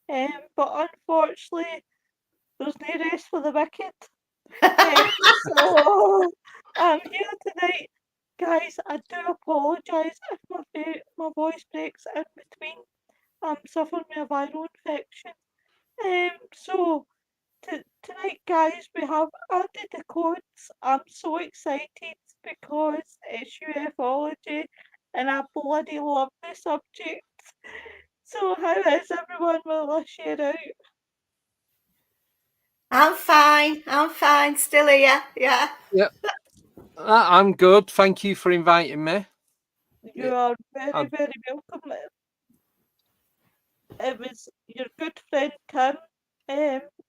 everything. But unfortunately, there's no rest for the wicked. So I'm here tonight. Guys, I do apologise if my voice breaks in between. I'm suffering with a viral infection. So tonight, guys, we have added the codes. I'm so excited because it's ufology and I bloody love the subject. So how is everyone? Will I share out? I'm fine, still here, yeah. Yep. I'm good. Thank you for inviting me. You are very, very welcome. It was your good friend Kim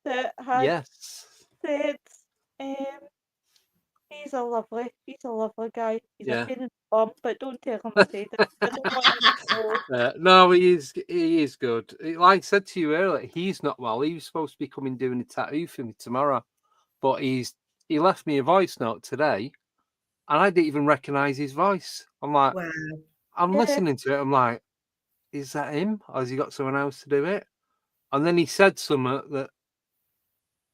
that had Yes. said he's a lovely guy. He's a Yeah. pain in the bum, but don't tell him I said it. I don't want him to know. No, he is good. Like I said to you earlier, he's not well. He was supposed to be coming doing a tattoo for me tomorrow, but he left me a voice note today, and I didn't even recognise his voice. I'm like, Wow. I'm Yeah. listening to it. I'm like, is that him, or has he got someone else to do it? And then he said something that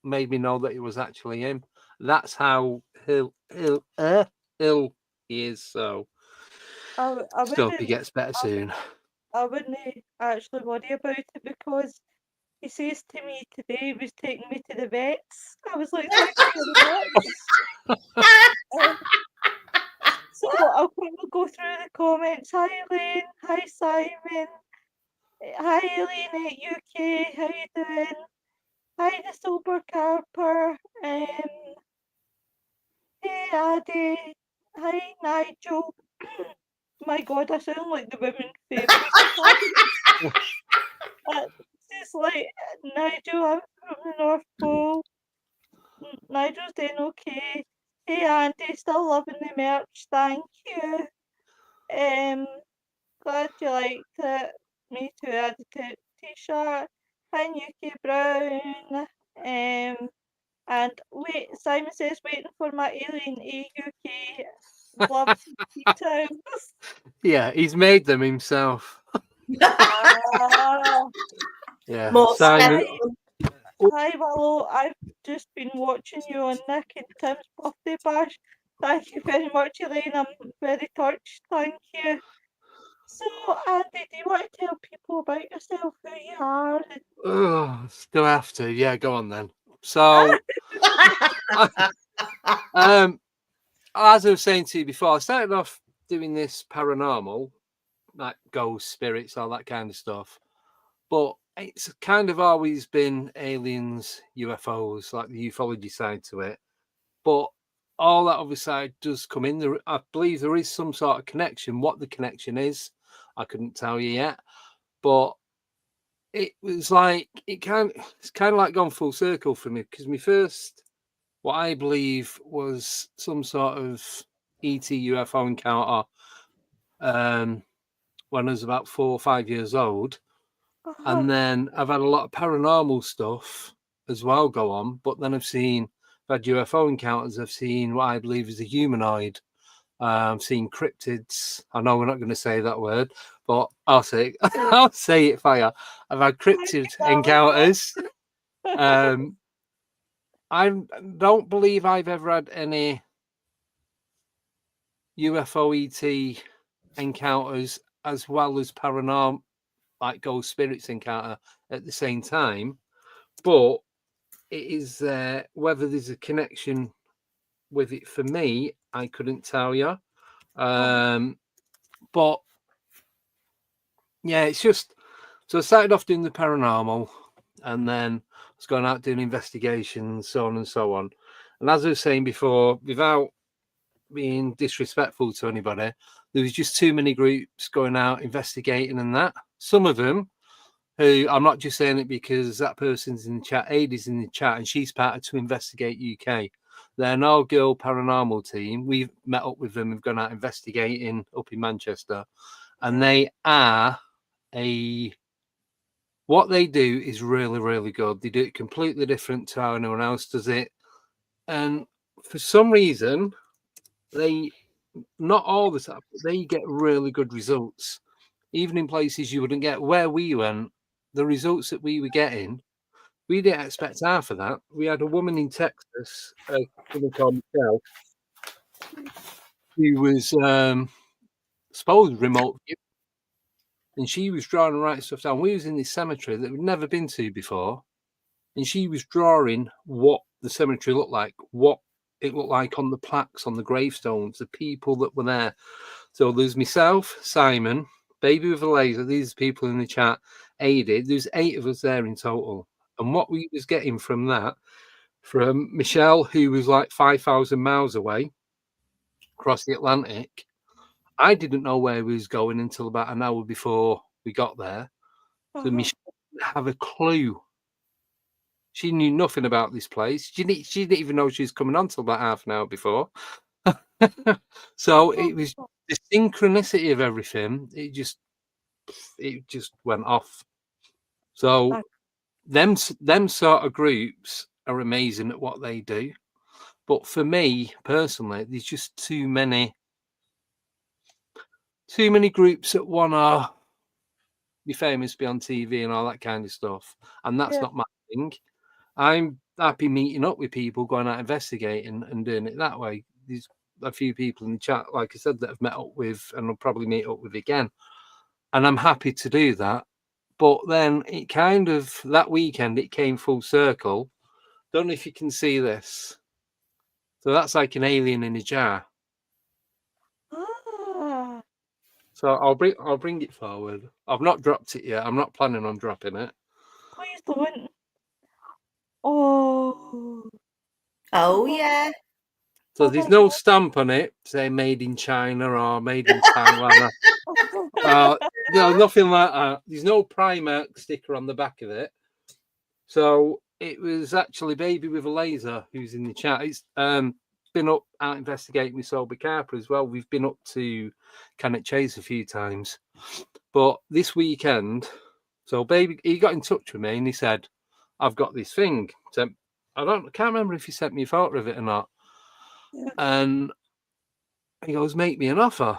made me know that it was actually him. That's how ill he is. So I just hope he wouldn't gets better soon. I wouldn't actually worry about it because he says to me today he was taking me to the vets. I was like, thank you very much. So I'll quickly go through the comments. Hi Elaine, hi Simon, hi Elaine at UK, how you doing? Hi the Sober Carper, hey Addy, hi Nigel. My God, I sound like the women favourite. It's like Nigel, I'm from the North Pole. Nigel's doing okay. Hey Andy, still loving the merch, thank you. Glad you liked it. Me too, I added to t-shirt. Hi Nuki Brown. And wait, Simon says waiting for my Alien AUK gloves and tea towels. Yeah, he's made them himself. Yeah, Most Simon. Hi Willow, I've just been watching you on Nick and Tim's birthday bash. Thank you very much, Elaine. I'm very touched. Thank you. So, Andy, do you want to tell people about yourself, who you are? Oh, still have to. Yeah, go on then. So, as I was saying to you before, I started off doing this paranormal, like ghosts, spirits, all that kind of stuff. But it's kind of always been aliens, UFOs, like the ufology side to it. But all that other side does come in. There, I believe there is some sort of connection. What the connection is, I couldn't tell you yet. But it was like it's kind of like gone full circle for me because my first, what I believe was some sort of ET UFO encounter when I was about 4 or 5 years old. And then I've had a lot of paranormal stuff as well go on, but then I've had UFO encounters. I've seen what I believe is a humanoid. I've seen cryptids. I know we're not going to say that word, but I'll say it. I'll say it for you. I've had cryptid encounters. I don't believe I've ever had any UFO ET encounters as well as paranormal, like ghost spirits encounter at the same time. But it is whether there's a connection with it for me, I couldn't tell you. But yeah, it's just so I started off doing the paranormal, and then I was going out doing investigations, so on and so on. And as I was saying before, without being disrespectful to anybody, there was just too many groups going out investigating and that. Some of them, who I'm not just saying it because that person's in the chat, Ada's in the chat, and she's part of To Investigate UK. They're an all-girl paranormal team. We've met up with them. We've gone out investigating up in Manchester, and they are what they do is really, really good. They do it completely different to how anyone else does it. And for some reason, not all the time, they get really good results, even in places you wouldn't get. Where we went, the results that we were getting, we didn't expect half of that. We had a woman in Texas, a woman called Michelle, who was supposed remote view, and she was drawing and writing stuff down. We was in this cemetery that we'd never been to before, and she was drawing what the cemetery looked like, what it looked like on the plaques, on the gravestones, the people that were there. So there's myself, Simon, Baby with a Laser, these people in the chat, Adi. There's 8 of us there in total. And what we was getting from that, from Michelle, who was like 5,000 miles away across the Atlantic, I didn't know where we was going until about an hour before we got there. So Michelle didn't have a clue. She knew nothing about this place. She didn't even know she was coming on till about half an hour before. So it was the synchronicity of everything. It just went off. So them sort of groups are amazing at what they do. But for me personally, there's just too many groups that want to be famous, be on TV and all that kind of stuff. And that's not my thing. I'm happy meeting up with people, going out investigating and doing it that way. There's a few people in the chat, like I said, that I've met up with and I'll probably meet up with again. And I'm happy to do that. But then it kind of, that weekend, it came full circle. Don't know if you can see this. So that's like an alien in a jar. Ah, So I'll bring it forward. I've not dropped it yet. I'm not planning on dropping it. please don't. Oh. Oh, yeah. So Oh there's my no God. stamp on it, say made in China or made in Taiwan. No, nothing like that. There's no Primark sticker on the back of it. So it was actually Baby with a Laser who's in the chat. It's been up out investigating with Sober Carper as well. We've been up to Cannock Chase a few times. But this weekend, so Baby, he got in touch with me and he said, I've got this thing. So I can't remember if he sent me a photo of it or not. Yeah. And he goes, make me an offer.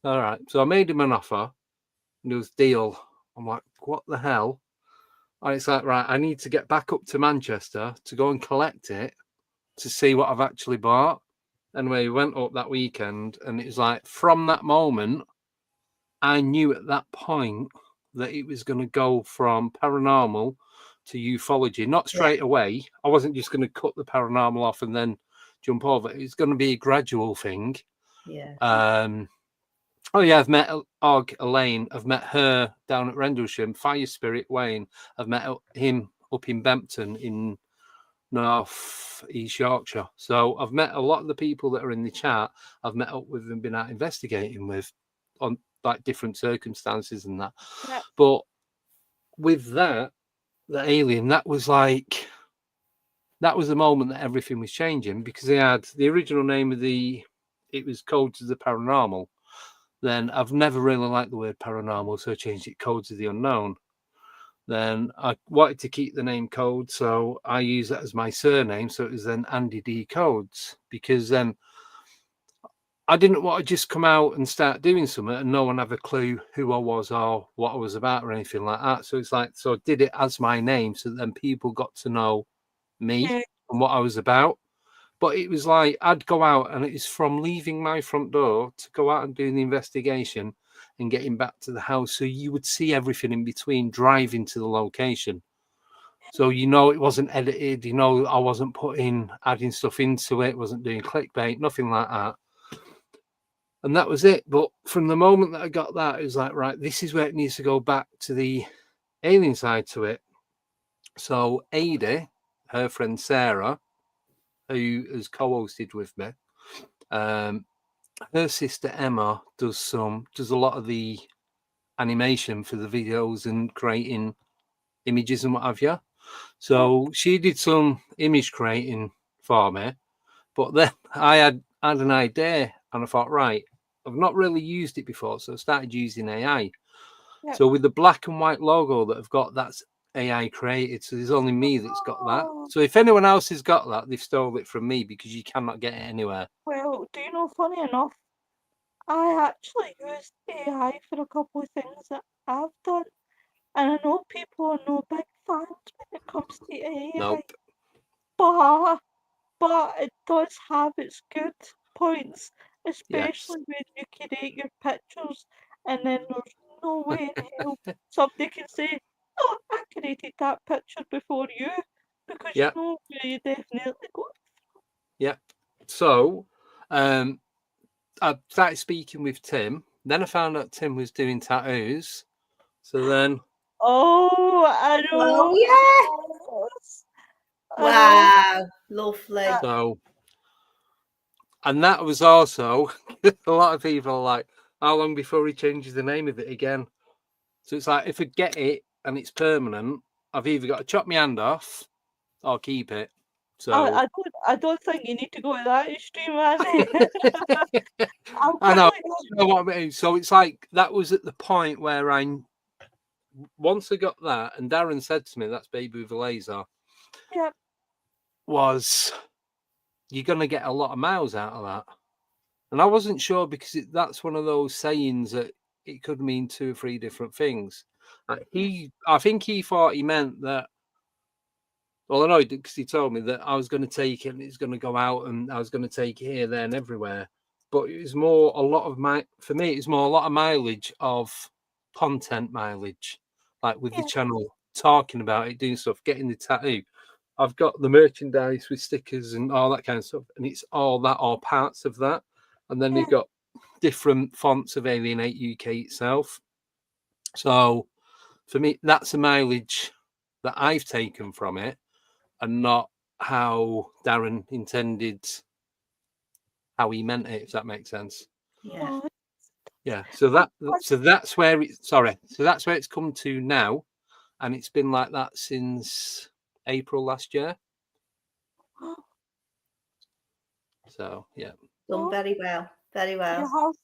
All right. So I made him an offer and it was deal. I'm like, what the hell? And it's like, right, I need to get back up to Manchester to go and collect it to see what I've actually bought. Anyway, we went up that weekend and it was like, from that moment, I knew at that point that it was going to go from paranormal to ufology, not straight away. I wasn't just going to cut the paranormal off and then jump over. It's going to be a gradual thing. Yeah. Oh yeah, I've met Og Elaine. I've met her down at Rendlesham. Fire Spirit Wayne. I've met him up in Bempton in North East Yorkshire. So I've met a lot of the people that are in the chat. I've met up with and been out investigating with on like different circumstances and that. Yeah. But with that, the alien, that was the moment that everything was changing because they had the original name of it was Codes of the Paranormal. Then I've never really liked the word paranormal, so I changed it Codes of the Unknown. Then I wanted to keep the name Code, so I use that as my surname. So it was then Andy D Codes, because then I didn't want to just come out and start doing something and no one have a clue who I was or what I was about or anything like that. So it's like, so I did it as my name so then people got to know me Yeah. and what I was about. But it was like I'd go out and it's from leaving my front door to go out and doing the investigation and getting back to the house. So you would see everything in between driving to the location. So it wasn't edited, I wasn't adding stuff into it, wasn't doing clickbait, nothing like that. And that was it. But from the moment that I got that, it was like, right, this is where it needs to go back to the alien side to it. So Ada, her friend Sarah, who has co-hosted with me, her sister Emma does a lot of the animation for the videos and creating images and what have you. So she did some image creating for me, but then I had an idea and I thought, right, I've not really used it before, so I started using AI. Yeah. So with the black and white logo that I've got, that's AI created. So there's only me that's got that. So if anyone else has got that, they've stole it from me because you cannot get it anywhere. Well, do you know, funny enough, I actually used AI for a couple of things that I've done. And I know people are no big fans when it comes to AI, Nope. but it does have its good points, Yes. especially when you create your pictures and then there's no way in hell somebody can say, "Oh, I created that picture before you," because you Yep. know where you definitely got. Yep. So, I started speaking with Tim. Then I found out Tim was doing tattoos. So then, Oh, I Oh, know. yeah. I know. Wow. Lovely. so, and that was also a lot of people are like, how long before he changes the name of it again? So it's like, if I get it and it's permanent, I've either got to chop my hand off or keep it. So, I don't think you need to go to that extreme, Andy. I'll I know, quickly you know what I mean. So it's like that was at the point where once I got that, and Darren said to me, "That's baby with a laser." yeah, Was you're going to get a lot of miles out of that? And I wasn't sure because that's one of those sayings that it could mean 2 or 3 different things. I think he thought he meant that. Well, I know because he told me that I was going to take it and it's going to go out and I was going to take it here, there, and everywhere. But it was more a lot of for me, it's more a lot of mileage of content mileage, like with the yeah, channel talking about it, doing stuff, getting the tattoo. I've got the merchandise with stickers and all that kind of stuff, and it's all that or parts of that. And then yeah. they've got different fonts of Alienate UK itself. So for me, that's a mileage that I've taken from it and not how Darren intended how he meant it, if that makes sense. Yeah. Oh, Yeah. So that's where it's come to now. And it's been like that since April last year. So yeah. Done oh, very well. Very you well. have.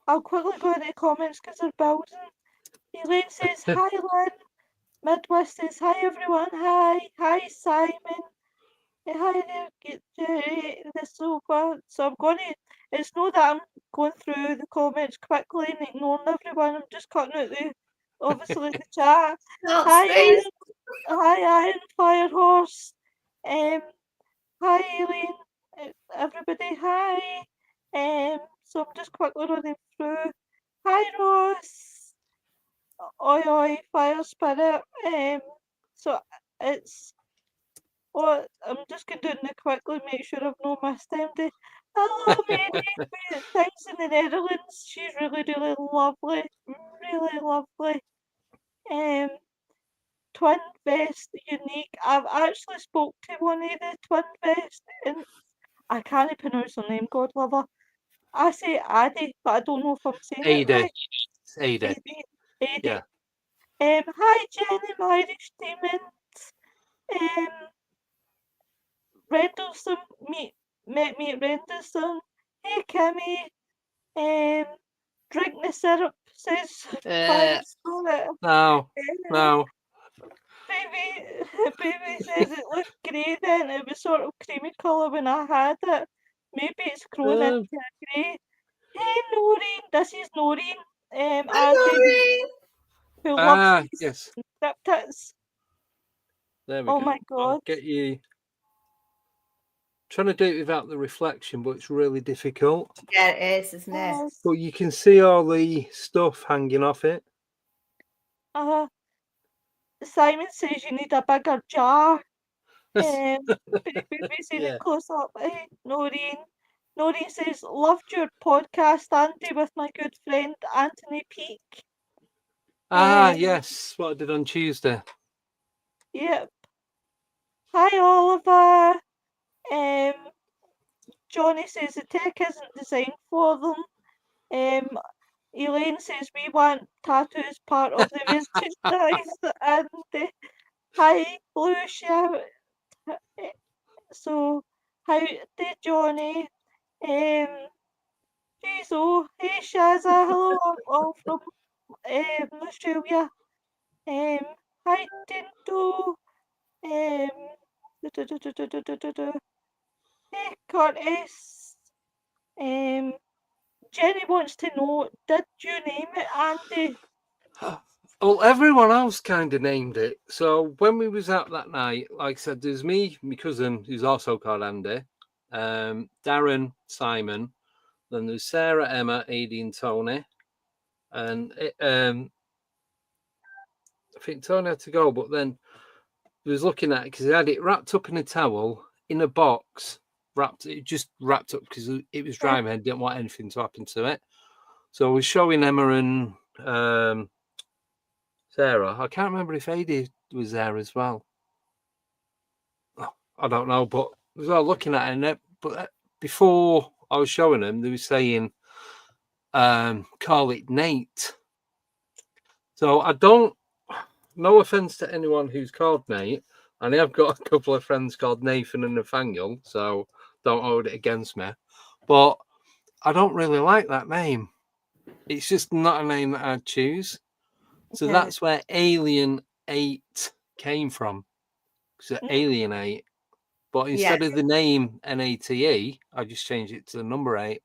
I'll quickly go into the comments because they're building. Elaine says, "Hi, Lynn." Midwest says, "Hi, everyone." Hi, Simon. Hi there, get this so far. So I'm going to. It's not that I'm going through the comments quickly and ignoring everyone. I'm just cutting out obviously the chat. Can't Hi, see. Iron Fire Horse. Um, Hi, Elaine. Everybody, hi. So I'm just quickly running through. Hi, Ross. Oi, oi, Fire Spirit. So it's. Oh, I'm just going to do it quickly, make sure I've not missed anybody. Hello, Mary. Thanks in the Netherlands. She's really, really lovely. Really lovely. Um, Twin Vest Unique. I've actually spoke to one of the Twin Vest and I can't pronounce her name, God love her. I say Addy, but I don't know if I'm saying it Ada. right. Ada. Addy. Addy. Yeah. Hi Jenny, my Irish demon. Um, Rendlesham, met me at Rendlesham. Hey Kimmy. Um, Drink the syrup, says Fire Spirit. No. No. Baby, baby says it looked grey then. It was sort of creamy colour when I had it. Maybe it's grown into Um, a grey. Hey Noreen, this is Noreen. Hi, Andy, Noreen. who loves these yes. cryptids. There we Oh my go. I'll god. get you. Trying to do it without the reflection, but it's really difficult. Yeah, it is, isn't it? Yes. But you can see all the stuff hanging off it. Uh, Simon says you need a bigger jar. Baby seen it Yeah. close up. Noreen. Noreen says, loved your podcast, Andy, with my good friend Anthony Peake. Yes. What I did on Tuesday. Yep. Hi, Oliver. Um, Johnny says the tech isn't designed for them. Elaine says we want tattoos part of the merchandise. And hi, Blue Shout. So, how did Johnny? Um, Jeez, oh, hey Shazza, hello, I'm all from Australia. Um, Hi Tinto. Um, Hey Curtis. Um, Jenny wants to know, did you name it Andy? Well, everyone else kind of named it. So when we was out that night, like I said, there's me, my cousin, who's also called Andy, Darren, Simon. Then there's Sarah, Emma, Edie, and Tony. And I think Tony had to go, but then he was looking at it because he had it wrapped up in a towel in a box, just wrapped up because it was Yeah. dry and didn't want anything to happen to it. So I was showing Emma and Sarah. I can't remember if Edie was there as well. I don't know, but I was all looking at it. But before I was showing them, they were saying, call it Nate. So I don't, no offense to anyone who's called Nate, and I have got a couple of friends called Nathan and Nathaniel, so don't hold it against me. But I don't really like that name. It's just not a name that I'd choose. So Yeah. that's where Alien 8 came from. So Alienate. But instead of the name NATE, I just changed it to the number 8.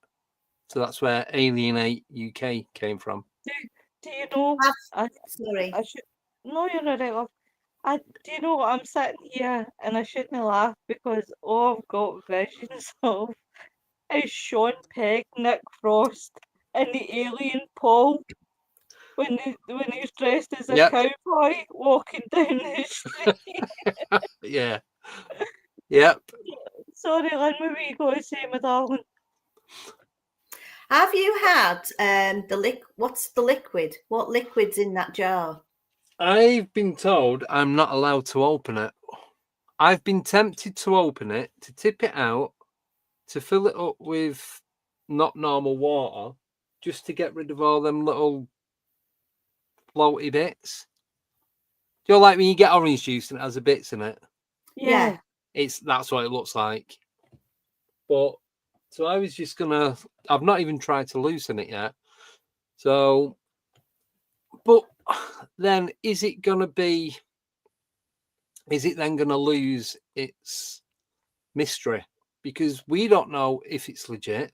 So that's where Alienate UK came from. Do you know? Sorry. I should. No, you're all right, love. Do you know what? I'm sitting here and I shouldn't laugh because all I've got visions of is Sean Pegg, Nick Frost, and the alien Paul when he's dressed as a Yep. cowboy walking down the street. Yeah. Yep. Sorry, Lynn, what were you going to say, my darling? Have you had what's the liquid? What liquid's in that jar? I've been told I'm not allowed to open it. I've been tempted to open it, to tip it out, to fill it up with not normal water, just to get rid of all them little floaty bits. Do you know, like when you get orange juice and it has the bits in it? Yeah. That's what it looks like. But so I was just gonna. I've not even tried to loosen it yet. So, but then is it gonna be? Is it then gonna lose its mystery? Because we don't know if it's legit.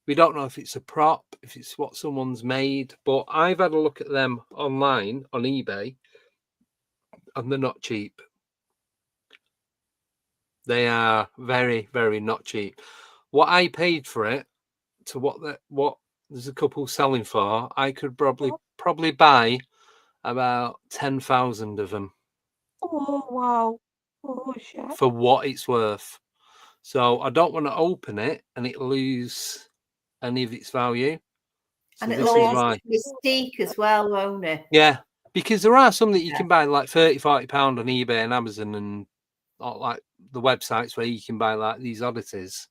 We don't know if it's a prop, if it's what someone's made. But I've had a look at them online on eBay, and they're not cheap. They are very, very not cheap. What I paid for it to what there's a couple selling for, I could probably buy about 10,000 of them Oh, wow. Oh, shit. for what it's worth. So I don't want to open it and it lose any of its value. So And this it'll is lose why. its mystique as well, won't it? Yeah, because there are some that you can buy like 30-40 pound on eBay and Amazon and like the websites where you can buy like these oddities.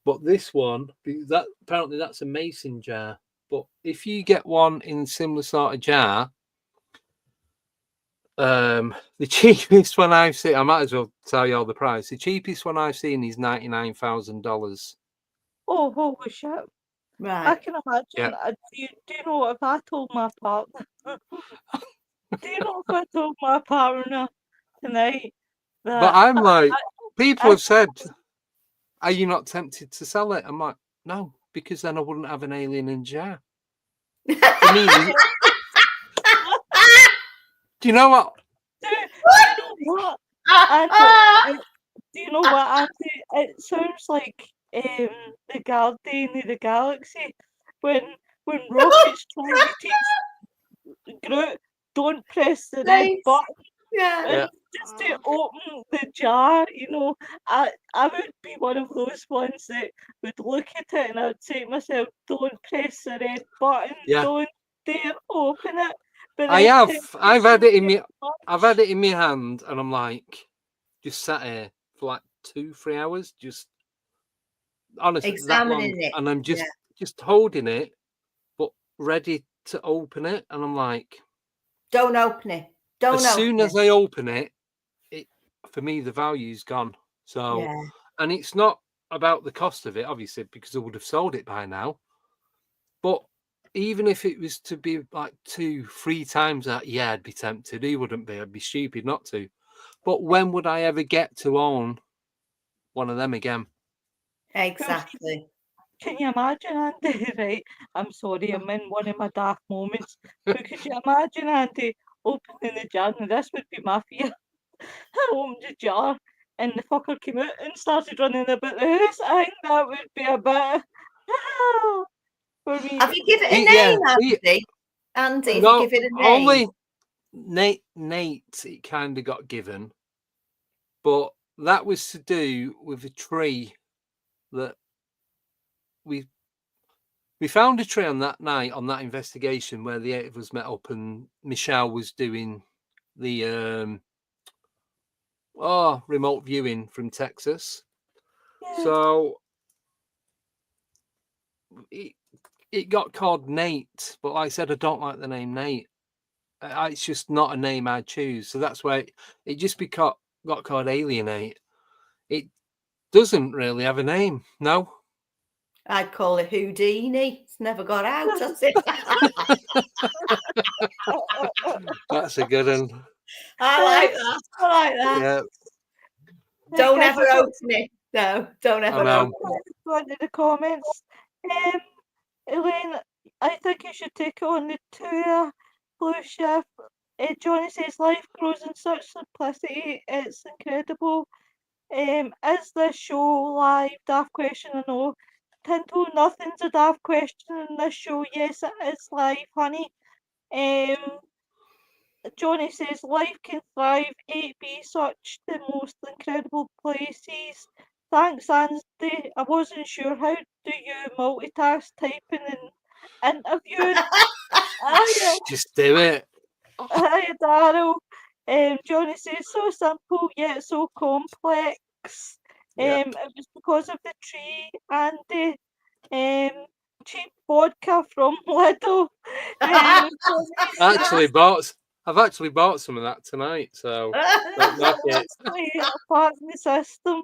But this one, that apparently that's a mason jar. But if you get one in similar sort of jar, the cheapest one I've seen, I might as well tell you all the price. The cheapest one I've seen is $99,000. Oh, holy shit. I Right. can imagine. Yeah. Do you know what if I told my partner? Do you know if I told my partner tonight But that I'm like, people I have said, are you not tempted to sell it? I'm like, no, because then I wouldn't have an alien in jar. For me, do you know what? do you know what? And do you know what, Andy? It sounds like the Guardian of the Galaxy when Rocket's trying to teach Groot, don't press the red Nice. button. Yeah. Yeah. Just to open the jar, I would be one of those ones that would look at it and I would say to myself, don't press the red button, Yeah. don't dare open it. But I then have. temptation I've had it in gets me. I've had it in my hand, and I'm like, just sat here for like 2-3 hours, just honestly that long, Examining it. and I'm just holding it, but ready to open it, and I'm like, Don't open it. Don't as open soon it. as I open it, for me the value's gone. So, Yeah. and it's not about the cost of it, obviously, because I would have sold it by now. But even if it was to be like 2-3 times that, yeah, I'd be tempted. He wouldn't be. I'd be stupid not to. But when would I ever get to own one of them again? Exactly. Can you imagine, Andy? Right, I'm sorry, I'm in one of my daft moments. But could you imagine, Andy, opening the jar? Now, this would be my fear. I opened the jar and the fucker came out and started running about the house. I think that would be a bit for me. Have you given it a Yeah, name, Andy? Andy, have you no, given it a name? only Nate. It kind of got given, but that was to do with a tree that we found a tree on that night on that investigation where the 8 of us met up and Michelle was doing the remote viewing from Texas. Yeah. So it got called Nate, but like I said, I don't like the name Nate. It's just not a name I'd choose. So that's why it just got called Alienate. It doesn't really have a name. No. I'd call it Houdini. It's never got out, has it? That's a good one. I like that. I like that. Yeah. Don't guys, ever I've got- open it. No, don't ever know. open it. go into the comments. Elaine, I think you should take it on the tour. Blue Shift. Johnny says life grows in such simplicity. It's incredible. Is this show live? Daft question, I know. Tinto, nothing's a daft question in this show. Yes, it is live, honey. Johnny says life can thrive. 8B, such the most incredible places. Thanks, Andy. I wasn't sure. How do you multitask typing and interviewing? Hiya, Just do it. hiya, Daryl. Johnny says so simple yet so complex. Yep. It was because of the tree, Andy. Cheap vodka from Lidl. Johnny says, I've actually bought some of that tonight. So don't knock it. apart from the system.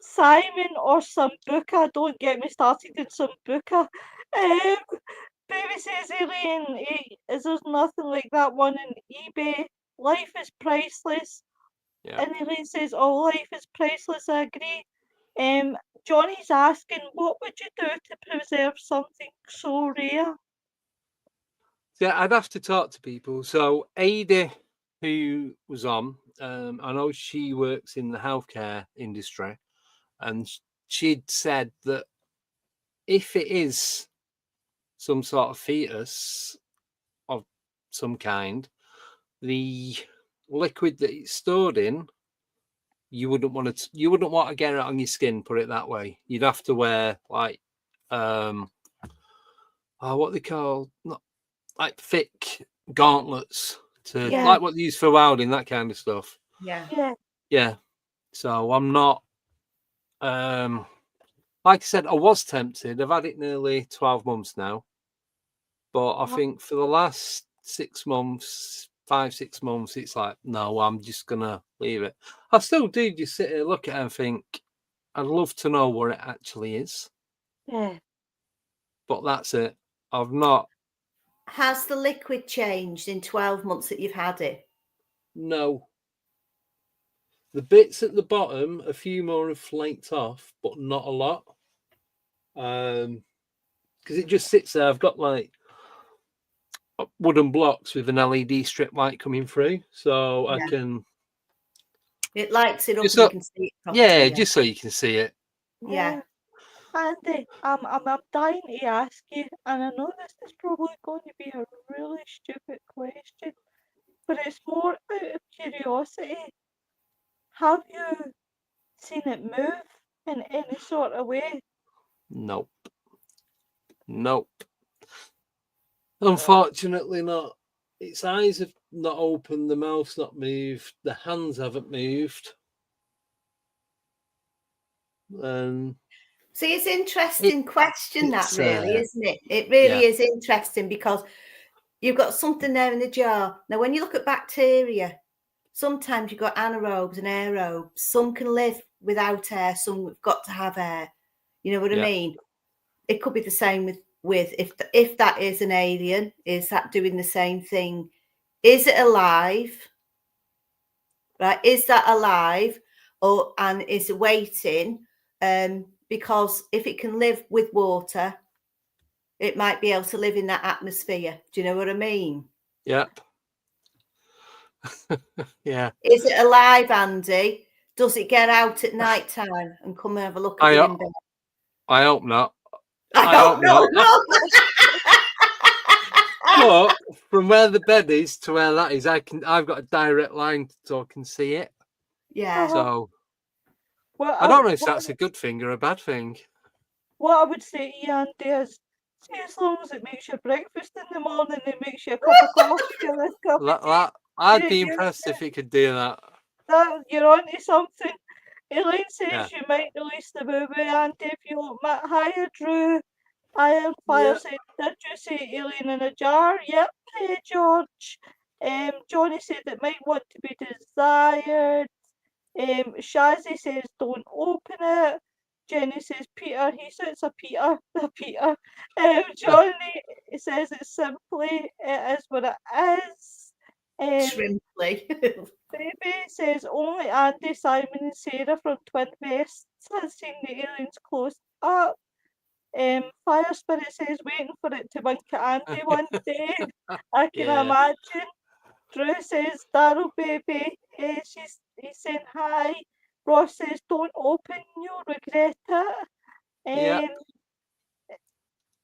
Simon or Sambuca, don't get me started in Sambuca. Baby says Alien, is there's nothing like that one in eBay. Life is priceless. Yeah. And Elaine says, oh, life is priceless, I agree. Johnny's asking, what would you do to preserve something so rare? Yeah, I'd have to talk to people. So Ada, who was on, I know she works in the healthcare industry, and she'd said that if it is some sort of fetus of some kind, the liquid that it's stored in, you wouldn't want to get it on your skin. Put it that way. You'd have to wear like what they call not like thick gauntlets to Yeah. like what they use for welding, that kind of stuff. Yeah. Yeah. So I'm not like I said, I was tempted. I've had it nearly 12 months now. But I think for the last 6 months, 5-6 months, it's like, no, I'm just gonna leave it. I still do just sit here, look at it and think, I'd love to know what it actually is. Yeah. But that's it. I've not. Has the liquid changed in 12 months that you've had it? No. The bits at the bottom, a few more have flaked off, but not a lot. Because it just sits there. I've got like wooden blocks with an LED strip light coming through, so I can. It lights it up Just and you so, can see it properly. just so you can see it. Yeah. Andy, I'm dying to ask you, and I know this is probably going to be a really stupid question, but it's more out of curiosity. Have you seen it move in any sort of way? Nope. Unfortunately, not. Its eyes have not opened, the mouth's not moved, the hands haven't moved. See, it's an interesting question, that really, isn't it? It really yeah. is interesting because you've got something there in the jar. Now, when you look at bacteria, sometimes you've got anaerobes and aerobes. Some can live without air, some have got to have air. You know what I mean? It could be the same with if that is an alien, is that doing the same thing? Is it alive? Right? Is that alive? And is it waiting? because if it can live with water, it might be able to live in that atmosphere. Do you know what I mean? Yep. Yeah. Is it alive, Andy? Does it get out at night time and come and have a look at you in bed? I hope not. I hope not. But from where the bed is to where that is, I've got a direct line so I can see it. Yeah. So Well, I don't know if that's a good thing or a bad thing. what I would say to you, Andy, is see, as long as it makes you breakfast in the morning, it makes you a cup of coffee or a cup of tea. I'd be impressed if it could do that. You're onto something. Elaine says Yeah. you might release the movie, Andy, if you want Matt. Hiya, Drew. Iron Fire said, did you say alien in a jar? Yep. Hey, George. Johnny said it might want to be desired. Shazzy says, don't open it. Jenny says, Peter. He says it's a Peter. A Peter. Johnny says it's simply, it is what it is. Shrimply. Baby says only Andy, Simon, and Sarah from Twin Vests has seen the aliens close up. Fire Spirit says waiting for it to wink at Andy one day. I can imagine. Drew says Daryl baby. He's saying hi. Ross says don't open, you'll regret it.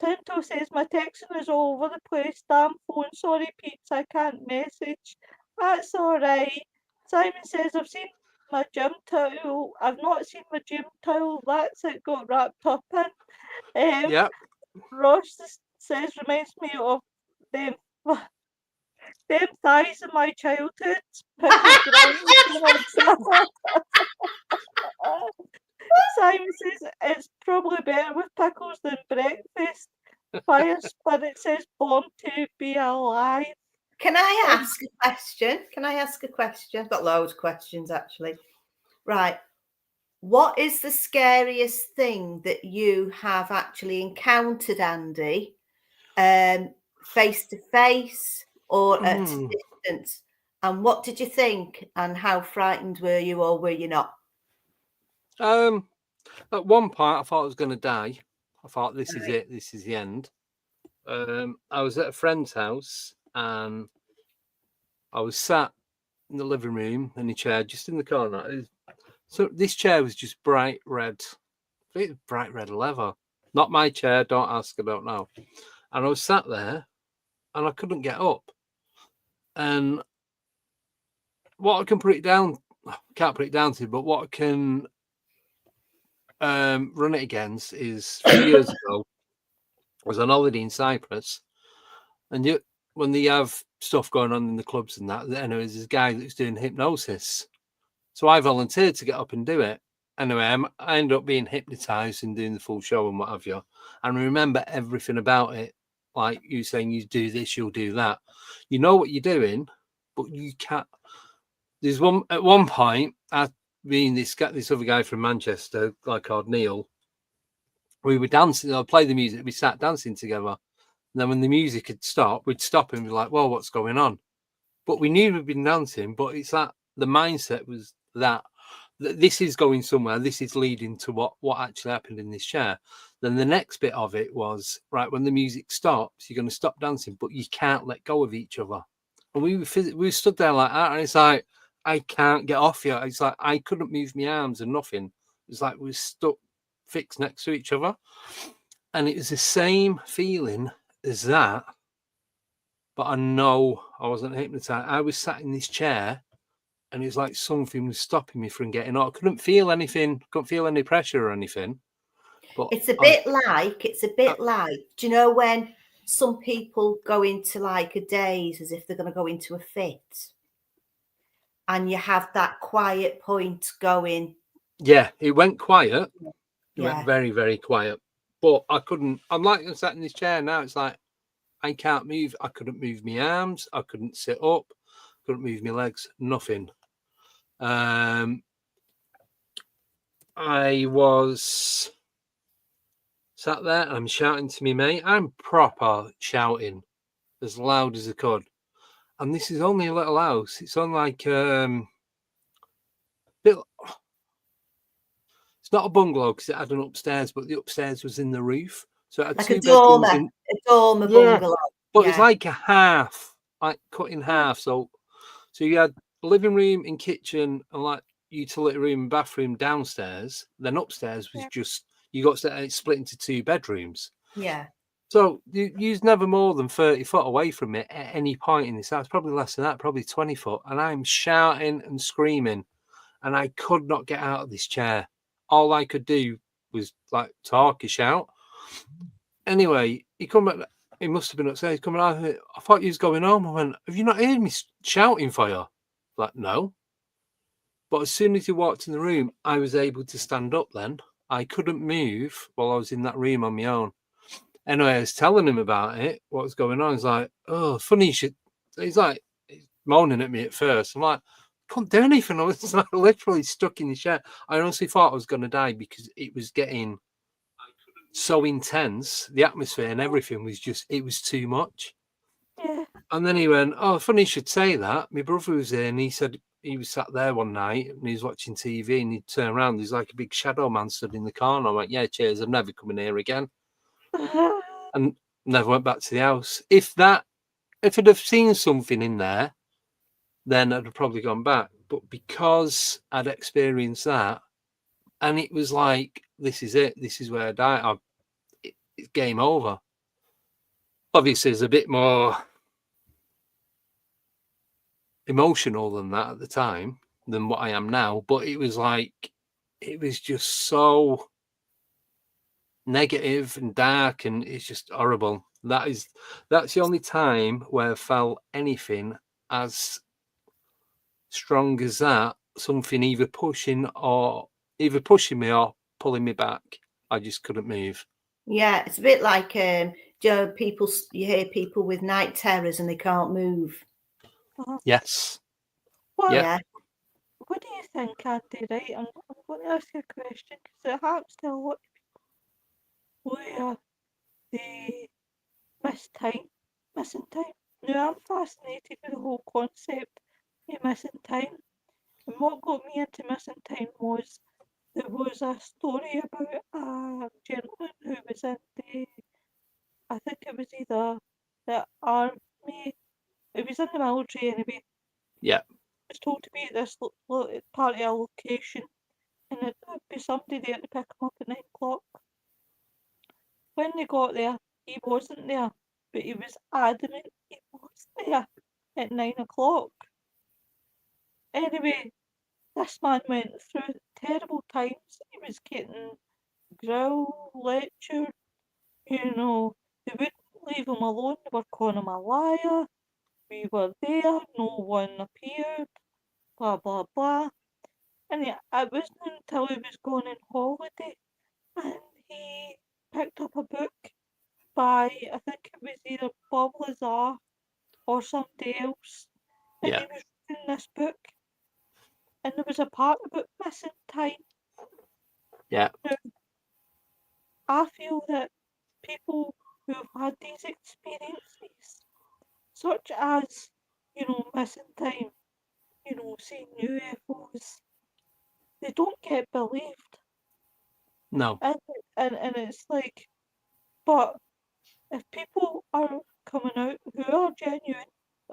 Tinto says my texting is all over the place. Damn phone, sorry peeps, I can't message. That's alright. Simon says I've seen my gym towel. I've not seen my gym towel. That's it got wrapped up in. Yep. Ross says reminds me of them them thighs in my childhood. Pickled ground. Simon says it's probably better with pickles than breakfast. Fire Spirit says born to be alive. Can I ask a question? I've got loads of questions actually. Right. What is the scariest thing that you have actually encountered, Andy? Face to face or at distance? And what did you think? And how frightened were you, or were you not? At one point, I thought I was going to die. I thought this is it. This is the end. I was at a friend's house and I was sat in the living room in a chair, just in the corner. So this chair was just bright red. I think it was bright red leather. Not my chair. Don't ask. I don't know. And I was sat there, and I couldn't get up. And what I can put it down, can't put it down to, but what I can run it against is 3 years ago. I was on holiday in Cyprus, and when they have stuff going on in the clubs and that, anyway, there's this guy that's doing hypnosis. So I volunteered to get up and do it. Anyway, I ended up being hypnotized and doing the full show and what have you. And I remember everything about it. Like you saying, you do this, you'll do that. You know what you're doing, but you can't. There's at one point, this other guy from Manchester, guy called Neil. We were dancing. I'd play the music. We sat dancing together. And then when the music had stopped, we'd stop and be like, "Well, what's going on?" But we knew we'd been dancing. But it's that the mindset was that this is going somewhere. This is leading to what actually happened in this chair. Then the next bit of it was right when the music stops, you're going to stop dancing, but you can't let go of each other. And we were stood there like that, and it's like I can't get off you. It's like I couldn't move my arms and nothing. It's like we were stuck fixed next to each other, and it was the same feeling as that. But I know I wasn't hypnotized. I was sat in this chair. And it's like something was stopping me from getting up. I couldn't feel anything, couldn't feel any pressure or anything. But it's a bit like, do you know when some people go into like a daze as if they're going to go into a fit? And you have that quiet point going. Yeah, it went quiet. It Yeah. went very, very quiet. But I couldn't, I'm sat in this chair now. It's like, I can't move. I couldn't move my arms. I couldn't sit up. Couldn't move my legs. Nothing. I was sat there and I'm shouting to me mate. I'm proper shouting as loud as I could. And this is only a little house. It's on like it's not a bungalow because it had an upstairs, but the upstairs was in the roof. So it had Like a 2 bedrooms dormer, in. a dormer Yeah, bungalow. but it's Yeah. like a half, like cut in half. So you had living room and kitchen and like utility room and bathroom downstairs. Then upstairs was Yeah. just you got it split into 2 bedrooms. Yeah. So you's never more than 30 foot away from it at any point in this house. Probably less than that, probably 20 foot. And I'm shouting and screaming, and I could not get out of this chair. All I could do was like talk and shout. Anyway, he come back. He must have been upstairs. Coming out. I thought you was going home. I went, have you not heard me shouting for you? Like, no. But as soon as he walked in the room, I was able to stand up then. I couldn't move while I was in that room on my own. Anyway, I was telling him about it, what was going on. He's like, oh, funny you should. He's like moaning at me at first. I'm like, couldn't do anything. I was like literally stuck in the chair. I honestly thought I was going to die because it was getting so intense. The atmosphere and everything was just, it was too much. Yeah. And then he went, oh, funny you should say that. My brother was there and he said he was sat there one night and he was watching TV and he'd turn around. There's like a big shadow man stood in the corner. I went, yeah, cheers. I'm never coming here again. And never went back to the house. If I'd have seen something in there, then I'd have probably gone back. But because I'd experienced that, and it was like, this is it. This is where I die. It's game over. Obviously, it's a bit more emotional than that at the time than what I am now. But it was like, it was just so negative and dark, and it's just horrible. That's the only time where I felt anything as strong as that. Something either pushing me or pulling me back. I just couldn't move. Yeah. It's a bit like you hear people with night terrors and they can't move. Yes. What, Yeah. Yeah. what do you think, Andy? Right, I'm going to ask you a question because it happens to a lot of people where they missing time. Now, I'm fascinated with the whole concept of missing time. And what got me into missing time was there was a story about a gentleman who was in I think it was either the army, it was in the military anyway. Yeah. Was told to be at this part of a location and it would be somebody there to pick him up at 9 o'clock. When they got there, he wasn't there, but he was adamant he was there at 9 o'clock. Anyway, this man went through terrible times. He was getting grilled, lectured, they wouldn't leave him alone, they were calling him a liar. We were there, no one appeared, blah blah blah. And it wasn't until he was going on holiday and he picked up a book by, I think it was either Bob Lazar or somebody else, and Yeah. he was reading this book, and there was a part about missing time. Yeah. Now, I feel that people who have had these experiences, such as, missing time, seeing UFOs, they don't get believed. No. And it's like, but if people are coming out who are genuine,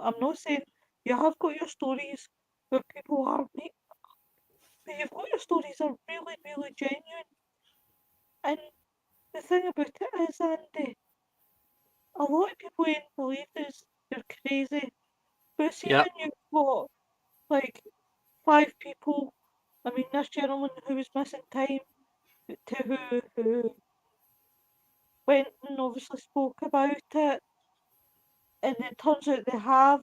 I'm not saying you have got your stories where people are make, but you've got your stories that are really, really genuine. And the thing about it is, Andy, a lot of people ain't believe this. You're crazy. But see, Yeah. when you've got like 5 people, I mean, this gentleman who was missing time, to who went and obviously spoke about it, and it turns out they have.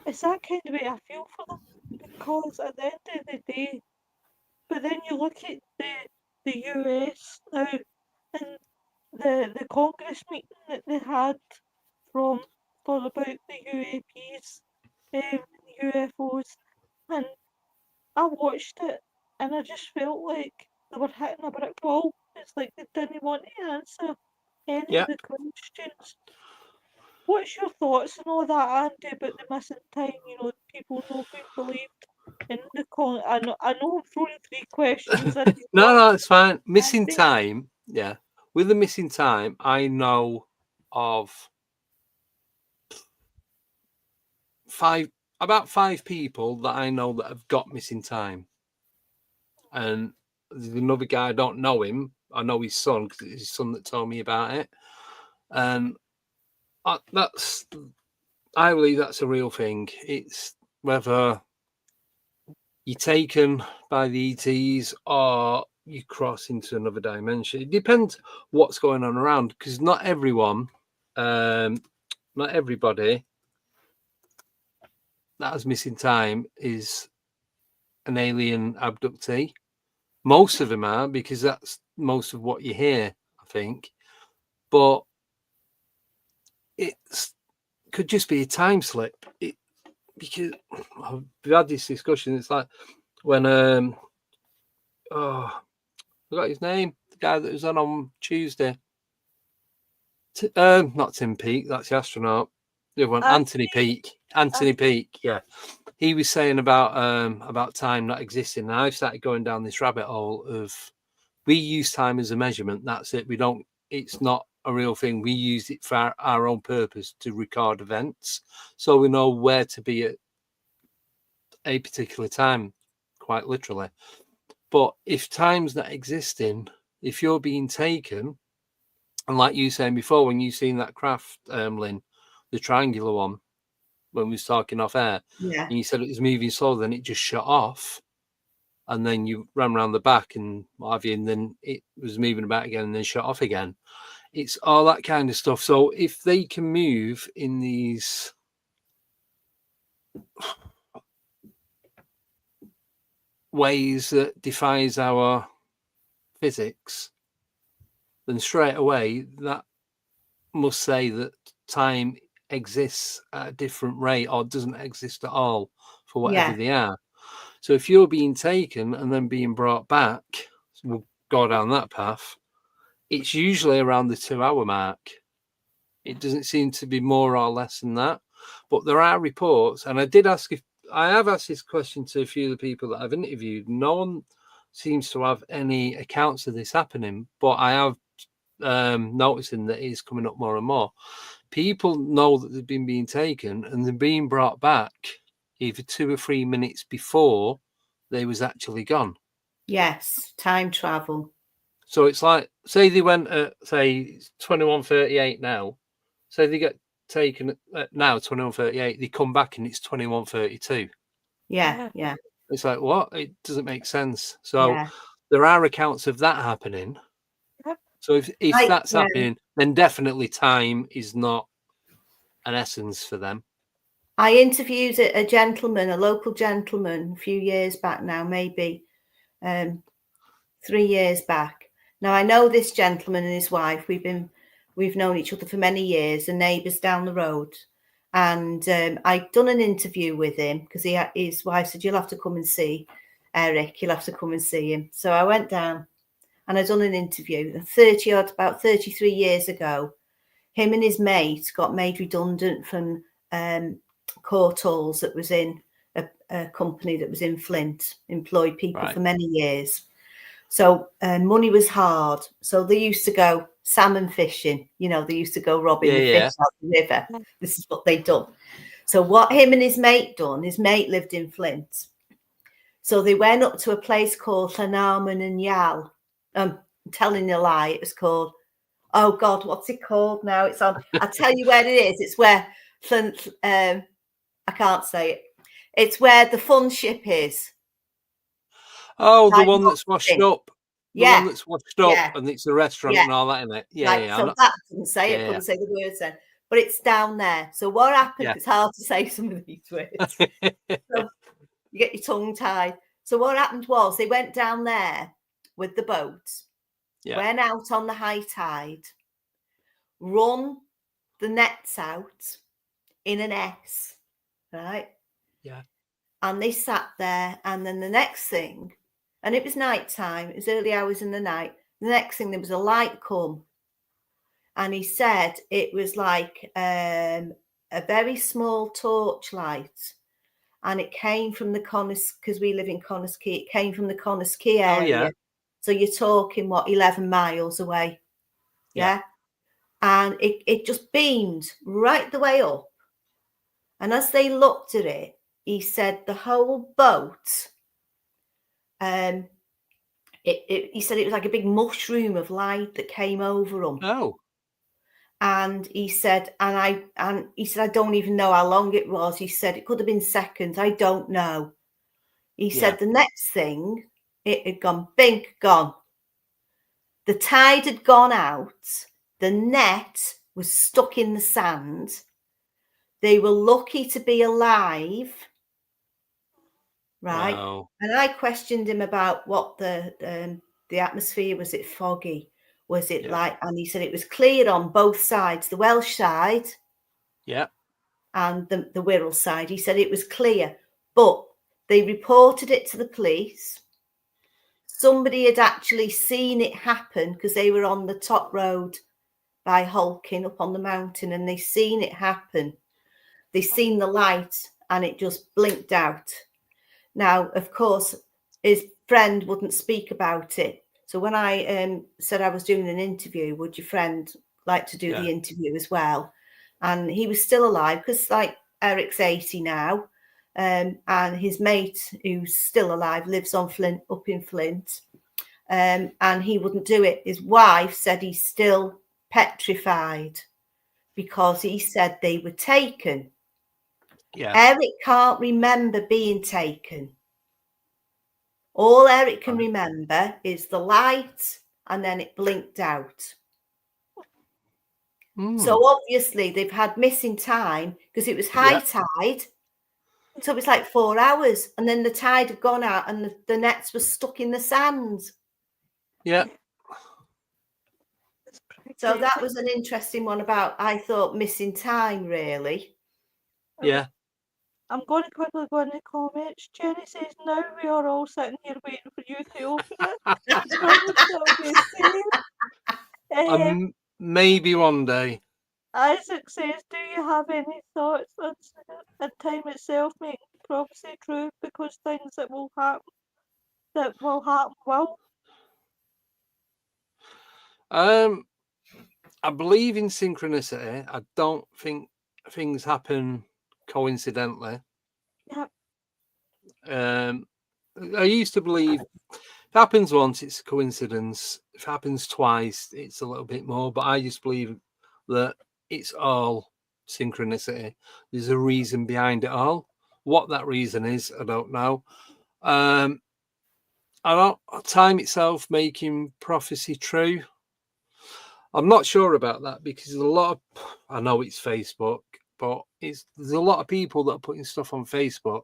It's that kind of way I feel for them because at the end of the day, but then you look at the US now and the Congress meeting that they had from for about the UAPs, UFOs, and I watched it and I just felt like they were hitting a brick wall. It's like they didn't want to answer any Yeah. of the questions. What's your thoughts on all that, Andy, about the missing time? People not being believed in the con. I know I'm throwing 3 questions. I did No, not no, it's fine. Missing Andy. time, yeah. With the missing time, I know of about five people that I know that have got missing time. And there's another guy, I don't know him. I know his son because it's his son that told me about it. And I believe that's a real thing. It's whether you're taken by the ETs or you cross into another dimension. It depends what's going on around, because not everybody that has missing time is an alien abductee. Most of them are, because that's most of what you hear, I think. But it could just be a time slip. Because we've had this discussion. It's like when I forgot his name, the guy that was on Tuesday. Not Tim Peake, that's the astronaut. The other one, Anthony Peake. Anthony Peake, yeah. He was saying about time not existing, and I've started going down this rabbit hole of we use time as a measurement. That's it. We don't. It's not a real thing. We use it for our own purpose to record events, so we know where to be at a particular time, quite literally. But if time's not existing, if you're being taken, and like you saying before, when you seen that craft, Lynn, the triangular one, when we was talking off air, Yeah. and you said it was moving slow, then it just shut off, and then you ran around the back and what have you, and then it was moving about again and then shut off again. It's all that kind of stuff. So if they can move in these ways that defies our physics, then straight away that must say that time exists at a different rate or doesn't exist at all for whatever Yeah. they are. So if you're being taken and then being brought back, we'll go down that path. It's usually around the 2-hour mark. It doesn't seem to be more or less than that. But there are reports, and I have asked this question to a few of the people that I've interviewed. No one seems to have any accounts of this happening, but I have noticing that it's coming up more and more. People know that they've been being taken and they're being brought back either 2 or 3 minutes before they was actually gone. Yes, time travel. So it's like, say they went at, say, 21:38 now. Say they get taken at now 21:38. They come back and it's 21:32. Yeah, yeah, It's like, what? It doesn't make sense. So yeah. there are accounts of that happening. Yep. So if that's Yeah. happening, then definitely time is not an essence for them. I interviewed a gentleman, a local gentleman, a few years back now, maybe 3 years back. Now I know this gentleman and his wife. We've known each other for many years, and neighbours down the road. And I'd done an interview with him because his wife said, "You'll have to come and see Eric. You'll have to come and see him." So I went down and I'd done an interview. About 33 years ago, him and his mate got made redundant from Court Halls that was in a company that was in Flint, employed people for many years. So money was hard. So they used to go salmon fishing. They used to go robbing the fish out the river. This is what they'd done. So what him and his mate done, his mate lived in Flint. So they went up to a place called Llanarmon and Yal. I'm telling a lie. It was called, oh God, what's it called now? It's on, I'll tell you where it is. It's where, I can't say it. It's where the fun ship is. Oh, the one that's washed up. The one that's washed up and it's a restaurant and all that in it. Yeah. So that couldn't say it, couldn't say the words then. But it's down there. So what happened, it's hard to say some of these words. So you get your tongue tied. So what happened was they went down there with the boat, went out on the high tide, run the nets out in an S, right? Yeah. And they sat there, and then the next thing, and it was night time, it was early hours in the night. The next thing, there was a light come. And he said it was like a very small torchlight. and it came from the Connors, because we live in Connors Key. It came from the Connors Key Oh, area. yeah. So you're talking, what, 11 miles away? Yeah. And it just beamed right the way up. And as they looked at it, he said the whole boat, he said it was like a big mushroom of light that came over them. Oh. And he said, I don't even know how long it was. He said it could have been seconds. I don't know. He said the next thing, it had gone, bink, gone. The tide had gone out. The net was stuck in the sand. They were lucky to be alive. Right. Wow. And I questioned him about what the atmosphere, was it foggy? Was it like, and he said it was clear on both sides, the Welsh side and the Wirral side. He said it was clear, but they reported it to the police. Somebody had actually seen it happen because they were on the top road by Holkin up on the mountain, and they seen it happen. They seen the light and it just blinked out. Now, of course, his friend wouldn't speak about it. So when I said I was doing an interview, would your friend like to do the interview as well? And he was still alive, because like Eric's 80 now, and his mate, who's still alive, lives on Flint, up in Flint, and he wouldn't do it. His wife said he's still petrified because he said they were taken. Eric can't remember being taken. All Eric can remember is the light, and then it blinked out. So obviously they've had missing time because it was high tide. So it was like 4 hours, and then the tide had gone out and the nets were stuck in the sand. Yeah. So that was an interesting one about, I thought, missing time, really. Yeah. I'm going to quickly go in the comments. Jenny says, now we are all sitting here waiting for you to open it. Maybe one day. Isaac says, do you have any thoughts on time itself making prophecy true, because things that will happen will? I believe in synchronicity. I don't think things happen coincidentally. Yep. I used to believe if it happens once, it's a coincidence. If it happens twice, it's a little bit more. But I just believe that it's all synchronicity. There's a reason behind it all. What that reason is, I don't know. I don't time itself making prophecy true. I'm not sure about that, because there's a lot of, I know it's Facebook, but there's a lot of people that are putting stuff on Facebook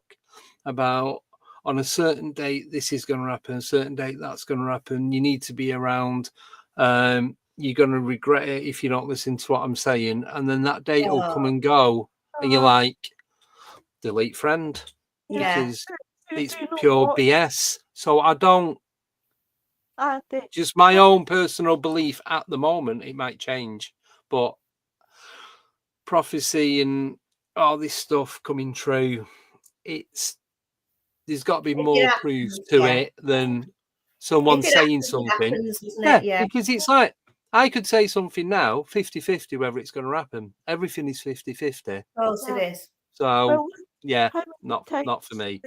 about, on a certain date this is going to happen, a certain date that's going to happen. You need to be around. You're going to regret it if you don't listen to what I'm saying, and then that date will come and go, and you're like, delete friend, because it's pure BS. So I don't. Just my own personal belief at the moment. It might change, but prophecy and all this stuff coming true, there's got to be more proof to it than someone saying something. Because it's like, I could say something now, 50-50, whether it's going to happen. Everything is 50-50. Of course it is. So, not for me.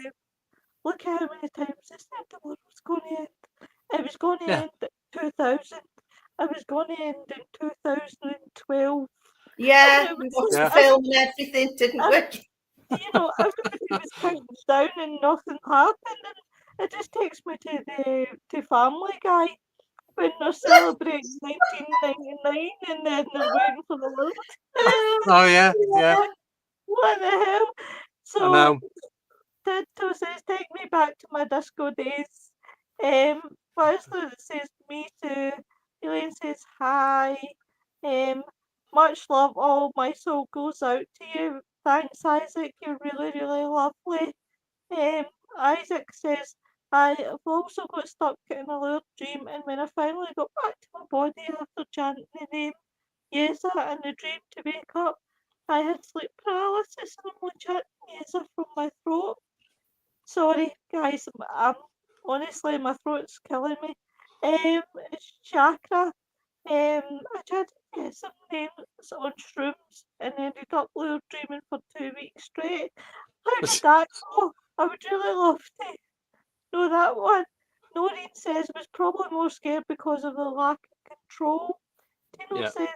Look at how many times they said the world was going to end. It was going to end in 2000. It was going to end in 2012. Yeah, we watched the film and everything, didn't we? You know, everybody was counting down and nothing happened. And it just takes me to Family Guy when they're celebrating 1999 and then they're waiting for the world. Oh yeah. What the hell? So Tito says, take me back to my disco days. Firstly, it says me too. Elaine says hi. Much love. All my soul goes out to you. Thanks, Isaac. You're really, really lovely. Isaac says, I've also got stuck in a weird dream, and when I finally got back to my body after chanting the name Yeza in the dream to wake up, I had sleep paralysis and I'm legit nasal from my throat. Sorry, guys, honestly, my throat's killing me. It's chakra. I tried to get some names on shrooms and ended up blue dreaming for 2 weeks straight. How did that go? I would really love to know that one. Noreen says was probably more scared because of the lack of control. Tino Yeah. says,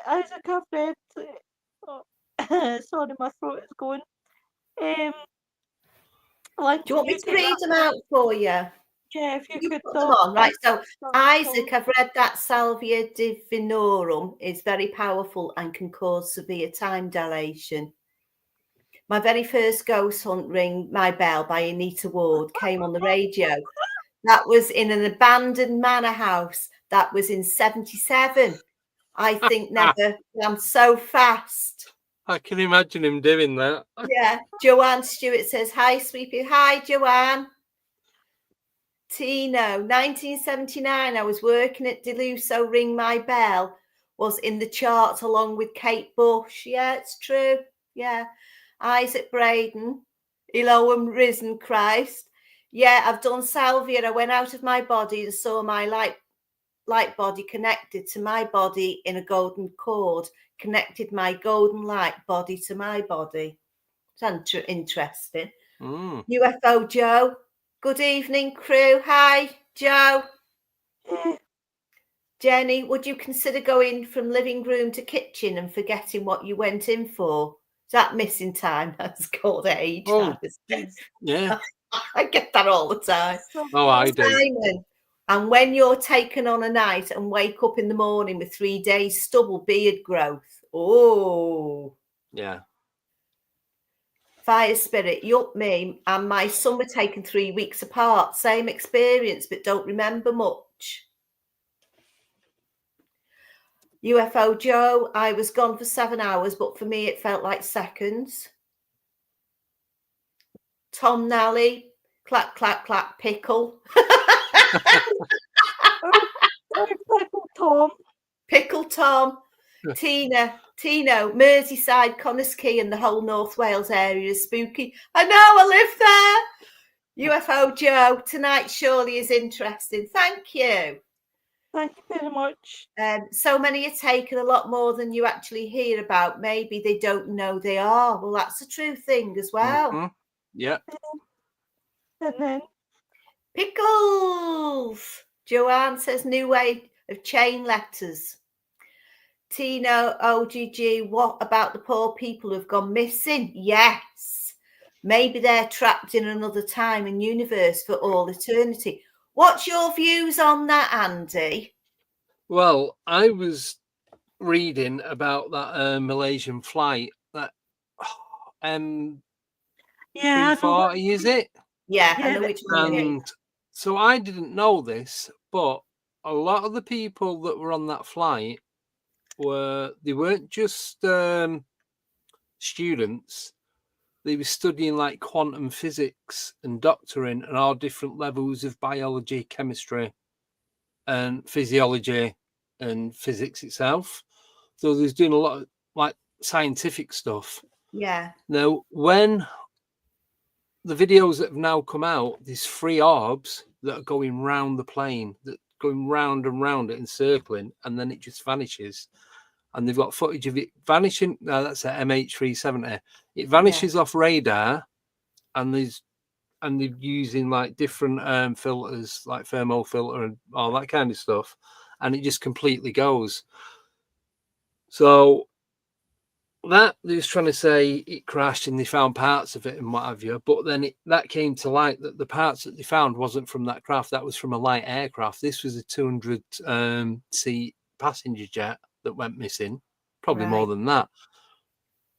Isaac, I've read. Oh, sorry, my throat is going. Link, Do you want me you to take read that them one. out for you? Yeah, if you You could put them talk. on, right? So Sorry, Isaac, I've read that Salvia divinorum is very powerful and can cause severe time dilation. My very first ghost hunt, Ring My Bell by Anita Ward, came on the radio. That was in an abandoned manor house. That was in 77. I think never ran so fast. I can imagine him doing that. Yeah. Joanne Stewart says, hi, Sweepy. Hi, Joanne. Tino, 1979. I was working at Deluso. Ring My Bell was in the charts along with Kate Bush. Yeah, it's true. Yeah. Isaac Braden, Elohim Risen Christ. Yeah, I've done salvia. I went out of my body and saw my light body connected to my body in a golden cord, connected my golden light body to my body. It's interesting. UFO Joe, good evening, crew. Hi, Joe. Jenny, would you consider going from living room to kitchen and forgetting what you went in for? Is that missing time? That's called age. Oh, That is. yeah. I get that all the time. Oh, I do. Simon, and when you're taken on a night and wake up in the morning with 3 days stubble beard growth. Oh. Yeah. Fire Spirit, yup, me and my son were taken 3 weeks apart. Same experience, but don't remember much. UFO Joe, I was gone for 7 hours, but for me it felt like seconds. Tom Nally, clack, clack, clack, pickle. Pickle Tom. Pickle Tom. Tino, Merseyside, Connors-Key and the whole North Wales area is spooky. I know, I live there. UFO Joe, tonight surely is interesting. Thank you. Thank you very much. So many are taken, a lot more than you actually hear about. Maybe they don't know they are. Well, that's a true thing as well. Mm-hmm. Yeah. And then Pickles. Joanne says new way of chain letters. Tino, OGG, what about the poor people who've gone missing? Yes. Maybe they're trapped in another time and universe for all eternity. What's your views on that, Andy? Well, I was reading about that Malaysian flight, that yeah, 340, is it? Yeah, Yeah, I know which one it is. And so I didn't know this, but a lot of the people that were on that flight they weren't just students. They were studying like quantum physics and doctoring and all different levels of biology, chemistry, and physiology and physics itself. So there's doing a lot of like scientific stuff. Yeah. Now, when the videos that have now come out, there's 3 orbs that are going round the plane, that going round and round it and circling, and then it just vanishes. And they've got footage of it vanishing. No, that's a MH370. It vanishes off radar, and they're using like different filters, like thermal filter and all that kind of stuff, and it just completely goes. So that they was trying to say it crashed and they found parts of it and what have you, but then that came to light that the parts that they found wasn't from that craft. That was from a light aircraft. This was a 200 seat passenger jet that went missing, probably more than that.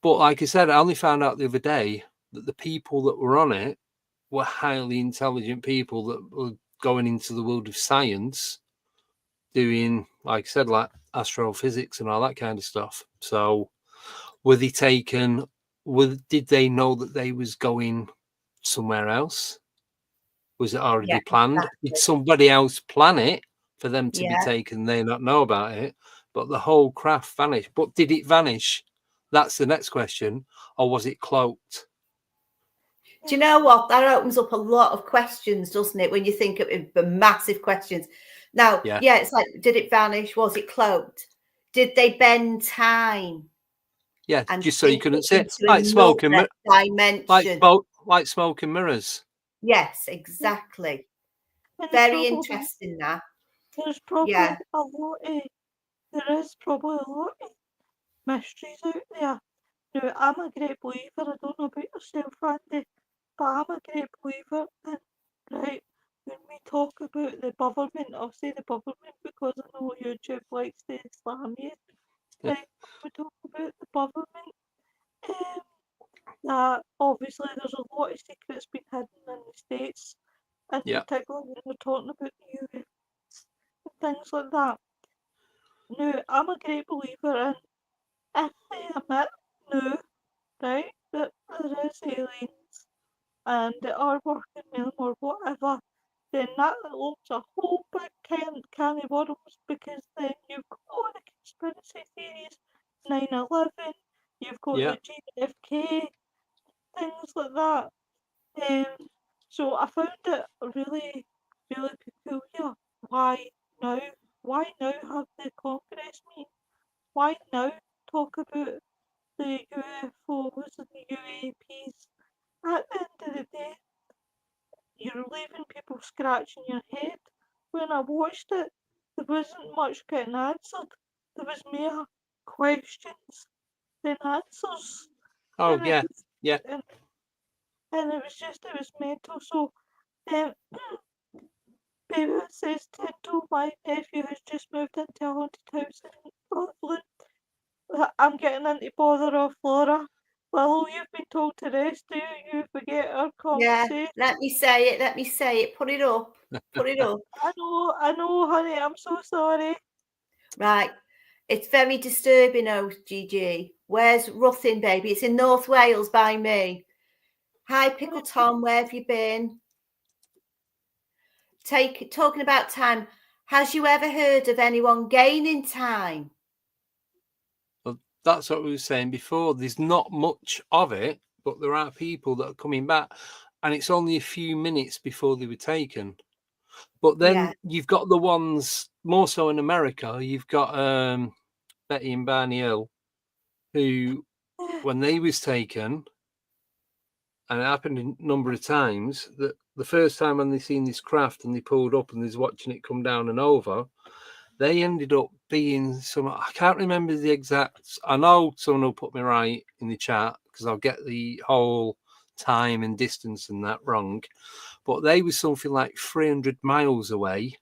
But like I said, I only found out the other day that the people that were on it were highly intelligent people that were going into the world of science, doing, like I said, like astrophysics and all that kind of stuff. So were they taken? Did they know that they was going somewhere else? Was it already planned? Exactly. Did somebody else plan it for them to be taken? They not know about it, but the whole craft vanished. But did it vanish That's the next question. Or was it cloaked? Do you know what? That opens up a lot of questions, doesn't it? When you think of the massive questions. Now, Yeah. it's like, did it vanish? Was it cloaked? Did they bend time Yeah, and just so you shift couldn't it see it. into Like smoke and another dimension? like smoke and mirrors. Yes, exactly. And Very interesting, that. there's probably Yeah. a lot of, there is probably a lot of mysteries out there. Now, I'm a great believer, I don't know about yourself, Randy, but I'm a great believer in, right, when we talk about the government, I'll say the government because I know YouTube likes to slam you, Yeah. right, we talk about the government, that obviously there's a lot of secrets being hidden in the States, in Yeah. particular when we're talking about the US and things like that. Now, I'm a great believer in, if they admit now, right, that there is aliens and they are working with them or whatever, then that opens a whole big can of worms, because then you've got all the conspiracy theories, 9/11, you've got Yeah. the JFK, things like that. So I found it really, really peculiar. Why now? Why now have the Congress meeting? Why now talk about the UFOs and the UAPs? At the end of the day, you're leaving people scratching your head. When I watched it, there wasn't much getting answered. There was mere questions than answers. Oh And it yeah. was, Yeah. and it was mental. So, um, Baby says Tento, my nephew has just moved into a haunted house in Rutland. I'm getting into bother of Flora. Willow, you've been told to rest, do you? You forget our Yeah. conversation. Let me say it. Let me say it. Put it up. Put it up. I know, honey, I'm so sorry. Right. It's very disturbing, OGG. Where's Ruthin, baby? It's in North Wales by me. Hi, Pickle Tom. Where have you been? Talking about time. Has you ever heard of anyone gaining time? Well, that's what we were saying before. There's not much of it, but there are people that are coming back, and it's only a few minutes before they were taken. But then you've got the ones more so in America. You've got Betty and Barney Hill, who, when they was taken, and it happened a number of times, that the first time when they seen this craft and they pulled up and they was watching it come down and over, they ended up being some, I can't remember the exact, I know someone will put me right in the chat because I'll get the whole time and distance and that wrong, but they was something like 300 miles away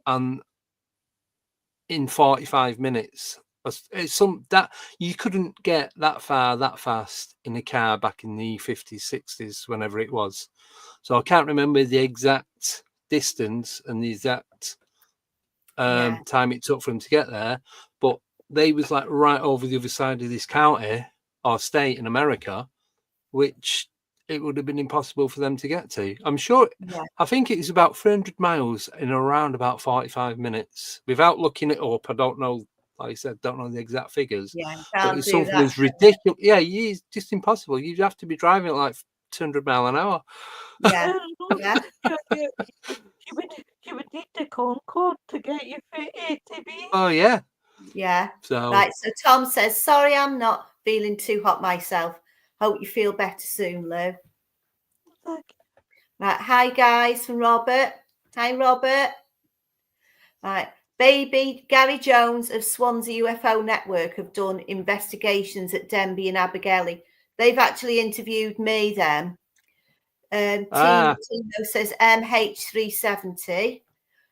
and in 45 minutes. It's some that you couldn't get that far that fast in a car back in the 50s, 60s, whenever it was. So I can't remember the exact distance and the exact time it took for them to get there, but they was like right over the other side of this county or state in America, which it would have been impossible for them to get to. I'm sure. I think it was about 300 miles in around about 45 minutes. Without looking it up, I don't know. Like I said, don't know the exact figures. Yeah, But it's something that's ridiculous. Yeah, it's just impossible. You'd have to be driving at like 200 mile an hour. Yeah, yeah. You would need the Concorde to get you from A to B. Oh yeah. Yeah. So right. So Tom says, sorry, I'm not feeling too hot myself. Hope you feel better soon, Lou. Right. Hi, guys, from Robert. Hi, Robert. Right. Baby Gary Jones of Swansea UFO Network have done investigations at Denby and Abergele. They've actually interviewed me, them. Tino says MH370.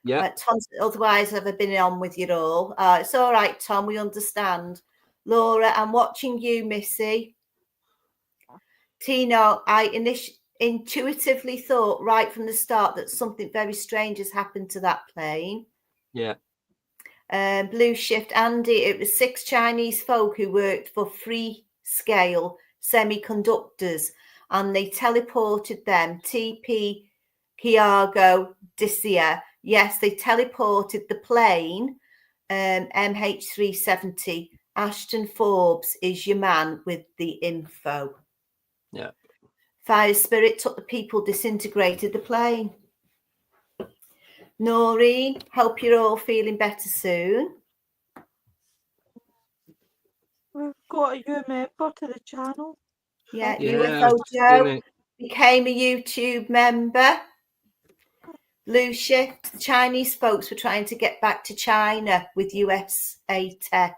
yeah. Otherwise, I've been on with you all. It's all right, Tom. We understand. Laura, I'm watching you, Missy. Tino, I intuitively thought right from the start that something very strange has happened to that plane. Yeah. Blue Shift, Andy, it was 6 Chinese folk who worked for Freescale Semiconductors, and they teleported them. TP Kiago Disia. Yes, they teleported the plane, MH370, Ashton Forbes is your man with the info. Yeah. Fire Spirit took the people, disintegrated the plane. Noreen, hope you're all feeling better soon. We've got a new member to the channel. Yeah, Yeah, UFO I've seen Joe it. became a YouTube member. Lucia, the Chinese folks were trying to get back to China with USA tech.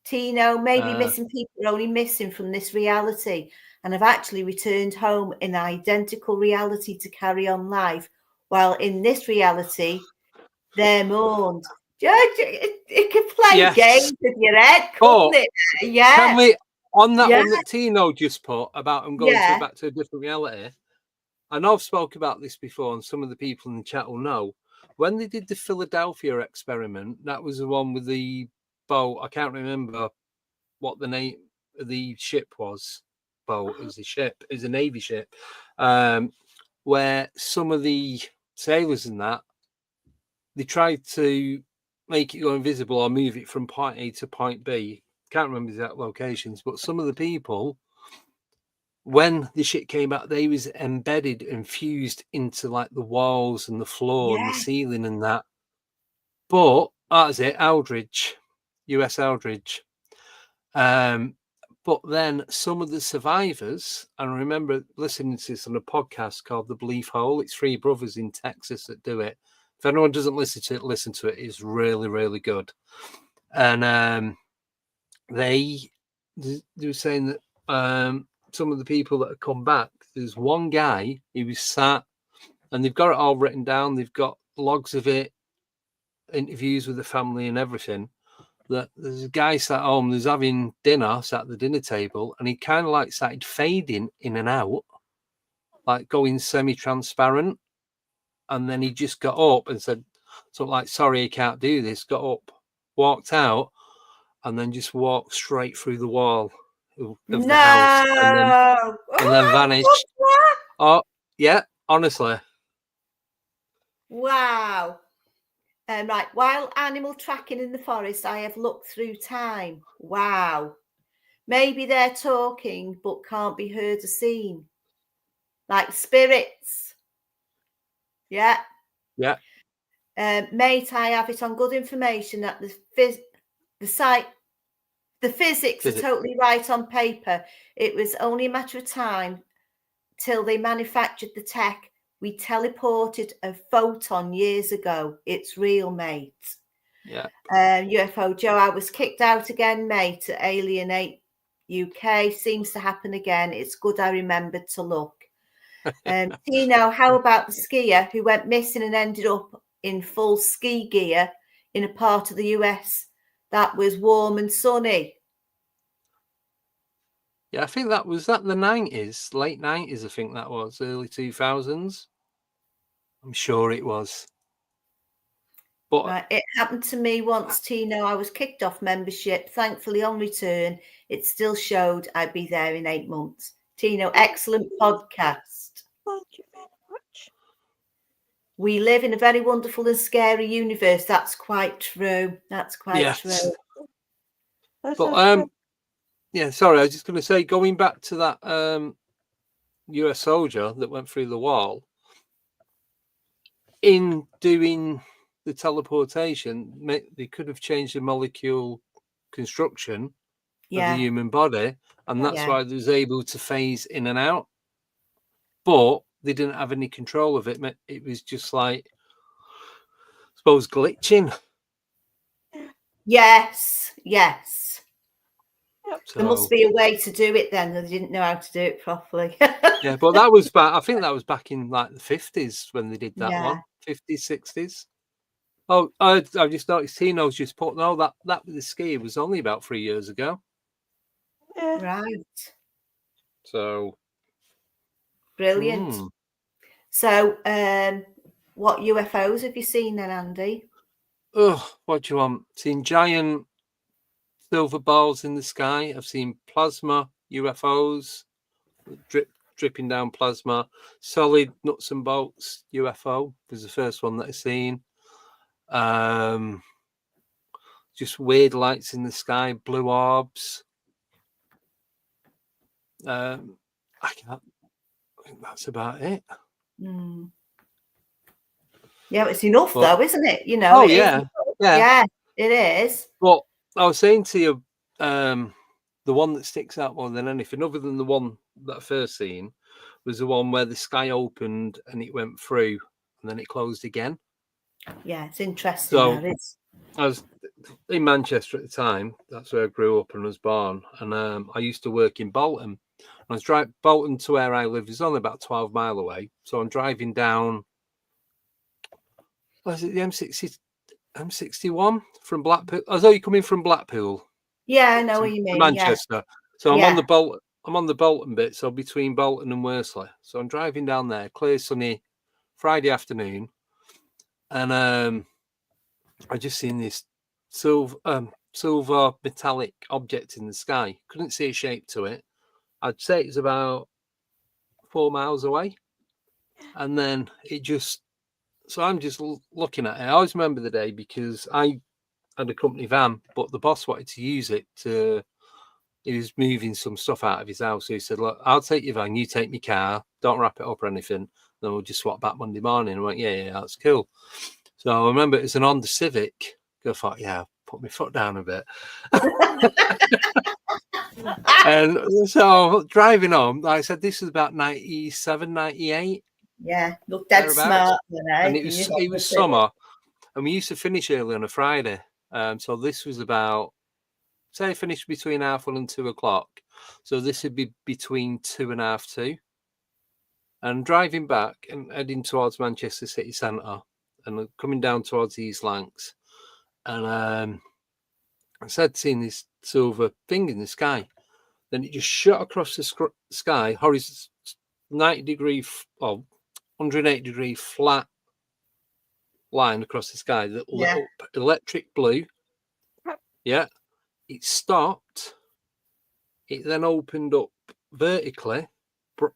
Tino, maybe missing people are only missing from this reality and have actually returned home in identical reality to carry on life, while in this reality, they're mourned. It can play Yes. games with your head, Oh, couldn't it? Yeah. Can we, on that Yeah. one that Tino just put about them going Yeah. back to a different reality, I know I've spoke about this before, and some of the people in the chat will know. When they did the Philadelphia experiment, that was the one with the boat. I can't remember what the name of the ship was. Boat is a ship, is a Navy ship, where some of the sailors in that, they tried to make it go invisible or move it from point A to point B. Can't remember the exact locations, but some of the people, when the shit came out, they was embedded and fused into like the walls and the floor and the ceiling and that. But that's it, Aldridge, US Aldridge. But then some of the survivors, and I remember listening to this on a podcast called The Belief Hole. It's 3 brothers in Texas that do it. If anyone doesn't listen to it, listen to it. It's really, really good. And they were saying that some of the people that have come back, there's one guy, he was sat, and they've got it all written down. They've got logs of it, interviews with the family and everything. That there's a guy sat home, there's having dinner, sat at the dinner table, and he kind of like started fading in and out, like going semi-transparent. And then he just got up and said something like, "Sorry, I can't do this." Got up, walked out, and then just walked straight through the wall of the house, and then vanished. Oh, yeah, honestly. Wow. Right. While animal tracking in the forest, I have looked through time. Wow. Maybe they're talking but can't be heard or seen. Like spirits. Yeah. Yeah. Mate, I have it on good information that the physics are totally right on paper. It was only a matter of time till they manufactured the tech. We teleported a photon years ago. It's real, mate. Yeah. UFO Joe, I was kicked out again, mate, at Alienate UK. Seems to happen again. It's good I remembered to look. Tino, how about the skier who went missing and ended up in full ski gear in a part of the US that was warm and sunny? Yeah, I think that was the 90s, late 90s, I think that was, early 2000s. I'm sure it was. But right, it happened to me once, Tino. I was kicked off membership. Thankfully, on return, it still showed I'd be there in 8 months. Tino, excellent podcast. Thank you very much. We live in a very wonderful and scary universe. That's quite true. That's quite true. But yeah, sorry, I was just going to say, going back to that US soldier that went through the wall, in doing the teleportation, they could have changed the molecule construction of the human body, and that's why they was able to phase in and out. But they didn't have any control of it. It was just like, I suppose, glitching. Yes. So, there must be a way to do it then. They didn't know how to do it properly. Yeah, but that was back, I think that was back in like the 50s when they did that one. 50s, 60s. Oh, I just noticed Tino's just put, no, that with the ski was only about 3 years ago. yeah. Right. So Brilliant. So what UFOs have you seen then, Andy? Oh, what do you want? Seen giant silver balls in the sky. I've seen plasma UFOs, dripping down plasma. Solid nuts and bolts UFO was the first one that I seen. just weird lights in the sky, blue orbs. I think that's about it. Mm. Yeah, it's enough But, though, isn't it? You know, oh, it is yeah. enough. Yeah. Yeah, it is. But I was saying to you, the one that sticks out more than anything, other than the one that I first seen, was the one where the sky opened and it went through and then it closed again. Yeah, it's interesting. So That is. I was in Manchester at the time. That's where I grew up and was born. And I used to work in Bolton. I was driving Bolton to where I live is only about 12 mile away. So I'm driving down. Was it the M61 from Blackpool? As though you're coming from Blackpool. Yeah, I know what you mean. Manchester. So I'm Yeah. on the Bolton bit, so between Bolton and Worsley. So I'm driving down there, clear sunny Friday afternoon, and I just seen this silver metallic object in the sky. Couldn't see a shape to it. I'd say it's about 4 miles away, and then it just. So I'm just looking at it. I always remember the day because I had a company van, but the boss wanted to use it to. He was moving some stuff out of his house. So he said, "Look, I'll take your van, you take my car, don't wrap it up or anything. Then we'll just swap back Monday morning." I went, yeah, that's cool. So I remember it was an Honda Civic. I thought, yeah, put my foot down a bit. And so driving home, like I said, this was about 97, 98. Yeah, look dead smart. And it was summer. And we used to finish early on a Friday. So this was about, say, I finished between 1:30 and 2:00. So this would be between 2:30, 2. And driving back and heading towards Manchester city centre and coming down towards East Lancs. And I said, seeing this silver thing in the sky. Then it just shot across the sky, 90-degree, 180-degree flat line across the sky that lit up electric blue. Yeah. It stopped. It then opened up vertically,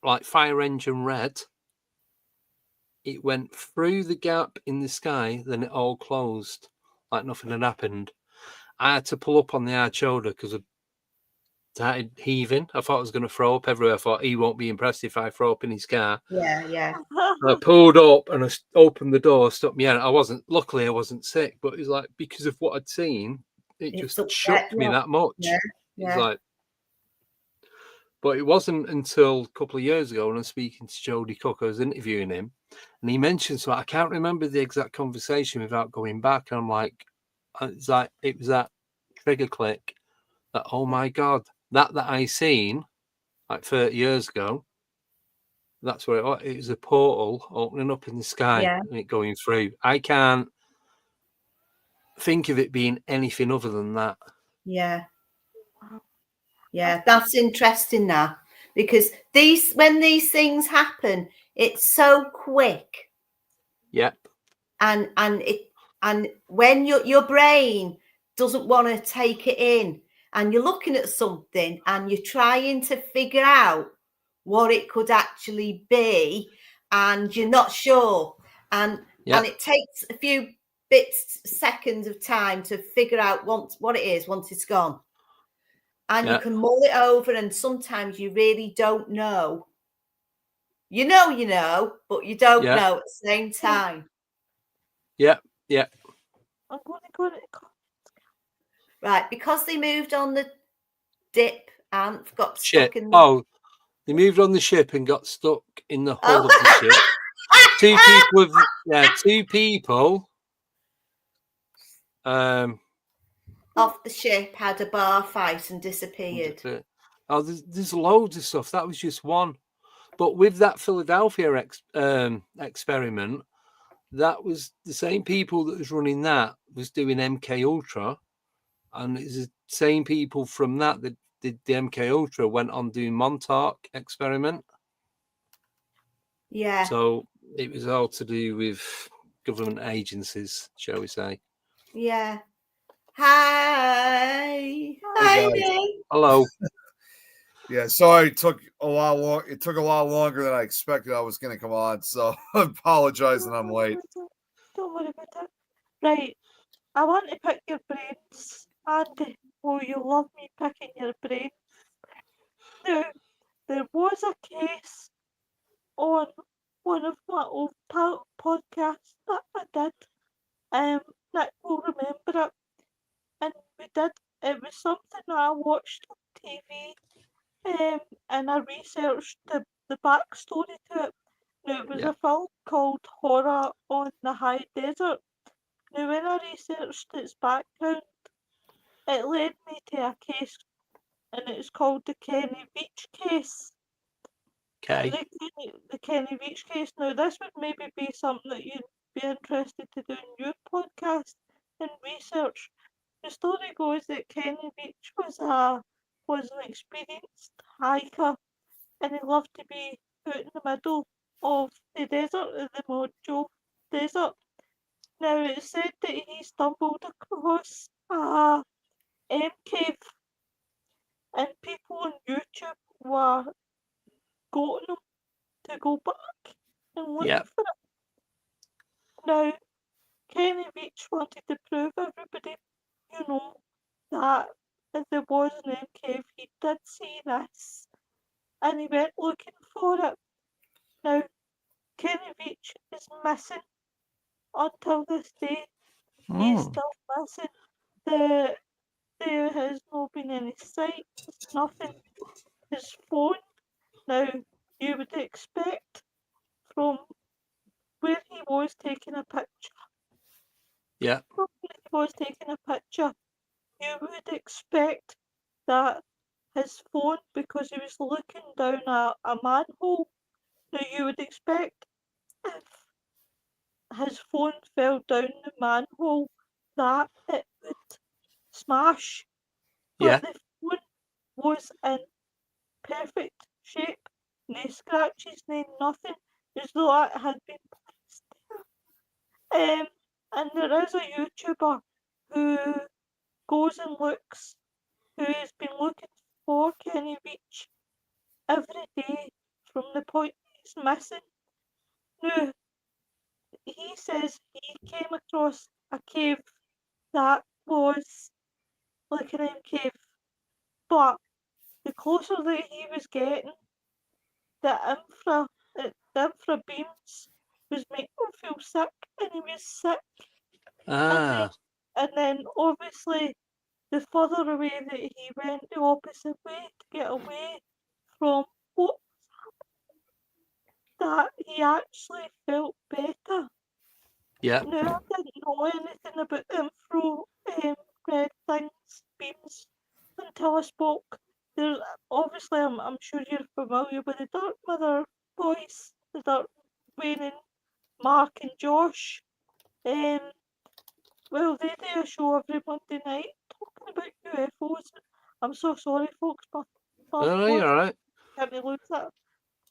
like fire engine red. It went through the gap in the sky, then it all closed like nothing had happened. I had to pull up on the hard shoulder because I started heaving. I thought I was going to throw up everywhere. I thought he won't be impressed if I throw up in his car. Yeah. I pulled up and I opened the door, stopped me out. Luckily I wasn't sick, but it's like because of what I'd seen, it just shocked me that much. Yeah. It's like, but it wasn't until a couple of years ago when I was speaking to Jody Cook, I was interviewing him, and he mentioned, so I can't remember the exact conversation without going back. And I'm like, it's like it was that trigger click that, oh my God, that I seen like 30 years ago. That's what it was, a portal opening up in the sky and it going through. I can't think of it being anything other than that. Yeah. Yeah, that's interesting now, because when these things happen, it's so quick. Yep. And when your brain doesn't want to take it in, and you're looking at something and you're trying to figure out what it could actually be, and you're not sure, and it takes a few seconds of time to figure out what it is once it's gone. And you can mull it over, and sometimes you really don't know. You know, but you don't know at the same time. Yeah. I'm going to go. Right, because they moved on the dip and got ship. Stuck in the... Oh, they moved on the ship and got stuck in the hull of the ship. Two people off the ship had a bar fight and disappeared. Oh, there's loads of stuff. That was just one. But with that Philadelphia experiment, that was the same people that was running that was doing MK Ultra, and it's the same people from that did the MK Ultra went on doing Montauk experiment. Yeah. So it was all to do with government agencies, shall we say? Yeah. Hi. Hi, hello. Yeah, sorry, it took a lot longer than I expected. I was going to come on, so I apologize that I'm late. Don't worry about that. Right. I want to pick your brains, Andy. Oh, you love me picking your brain. Now, there was a case on one of my old podcasts that I did. Nick will remember it, and we did. It was something that I watched on TV. And I researched the backstory to it. Now, it was Yeah. a film called Horror on the High Desert. Now, when I researched its background, it led me to a case, and it's called the Kenny Beach case. Okay. The Kenny Beach case. Now, this would maybe be something that you'd be interested to do in your podcast and research. The story goes that Kenny Beach was an experienced hiker, and he loved to be out in the middle of the desert, the Mojo Desert. Now, it's said that he stumbled across a cave, and people on YouTube were goading him to go back and look Yeah. for it. Now, Kenny Beach wanted to prove everybody, that if there was an cave, he did see this, and he went looking for it. Now, Kenny Beach is missing until this day. He's Mm. still missing. The, there has not been any sightings, nothing. His phone, now, you would expect from where he was taking a picture, Yeah. you would expect that his phone, because he was looking down a manhole, now you would expect if his phone fell down the manhole that it would smash, but Yeah. the phone was in perfect shape, no scratches, no nothing, as though it had been placed there. And there is a YouTuber who goes and looks, who has been looking for Kenny Beach every day from the point he's missing. Now, he says he came across a cave that was like an M cave, but the closer that he was getting, the infra beams was making him feel sick, and he was sick. And then, Ah. and then obviously, the further away that he went, the opposite way to get away from what that he actually felt better. Yeah. Now, I didn't know anything about infrared things, beams, until I spoke. There's obviously, I'm sure you're familiar with the Dark Mother boys, the Dark Wayne and Mark and Josh. Um, well, they do a show every Monday night talking about UFOs. I'm so sorry, folks, my Oh, phone you're all right. can't lose that.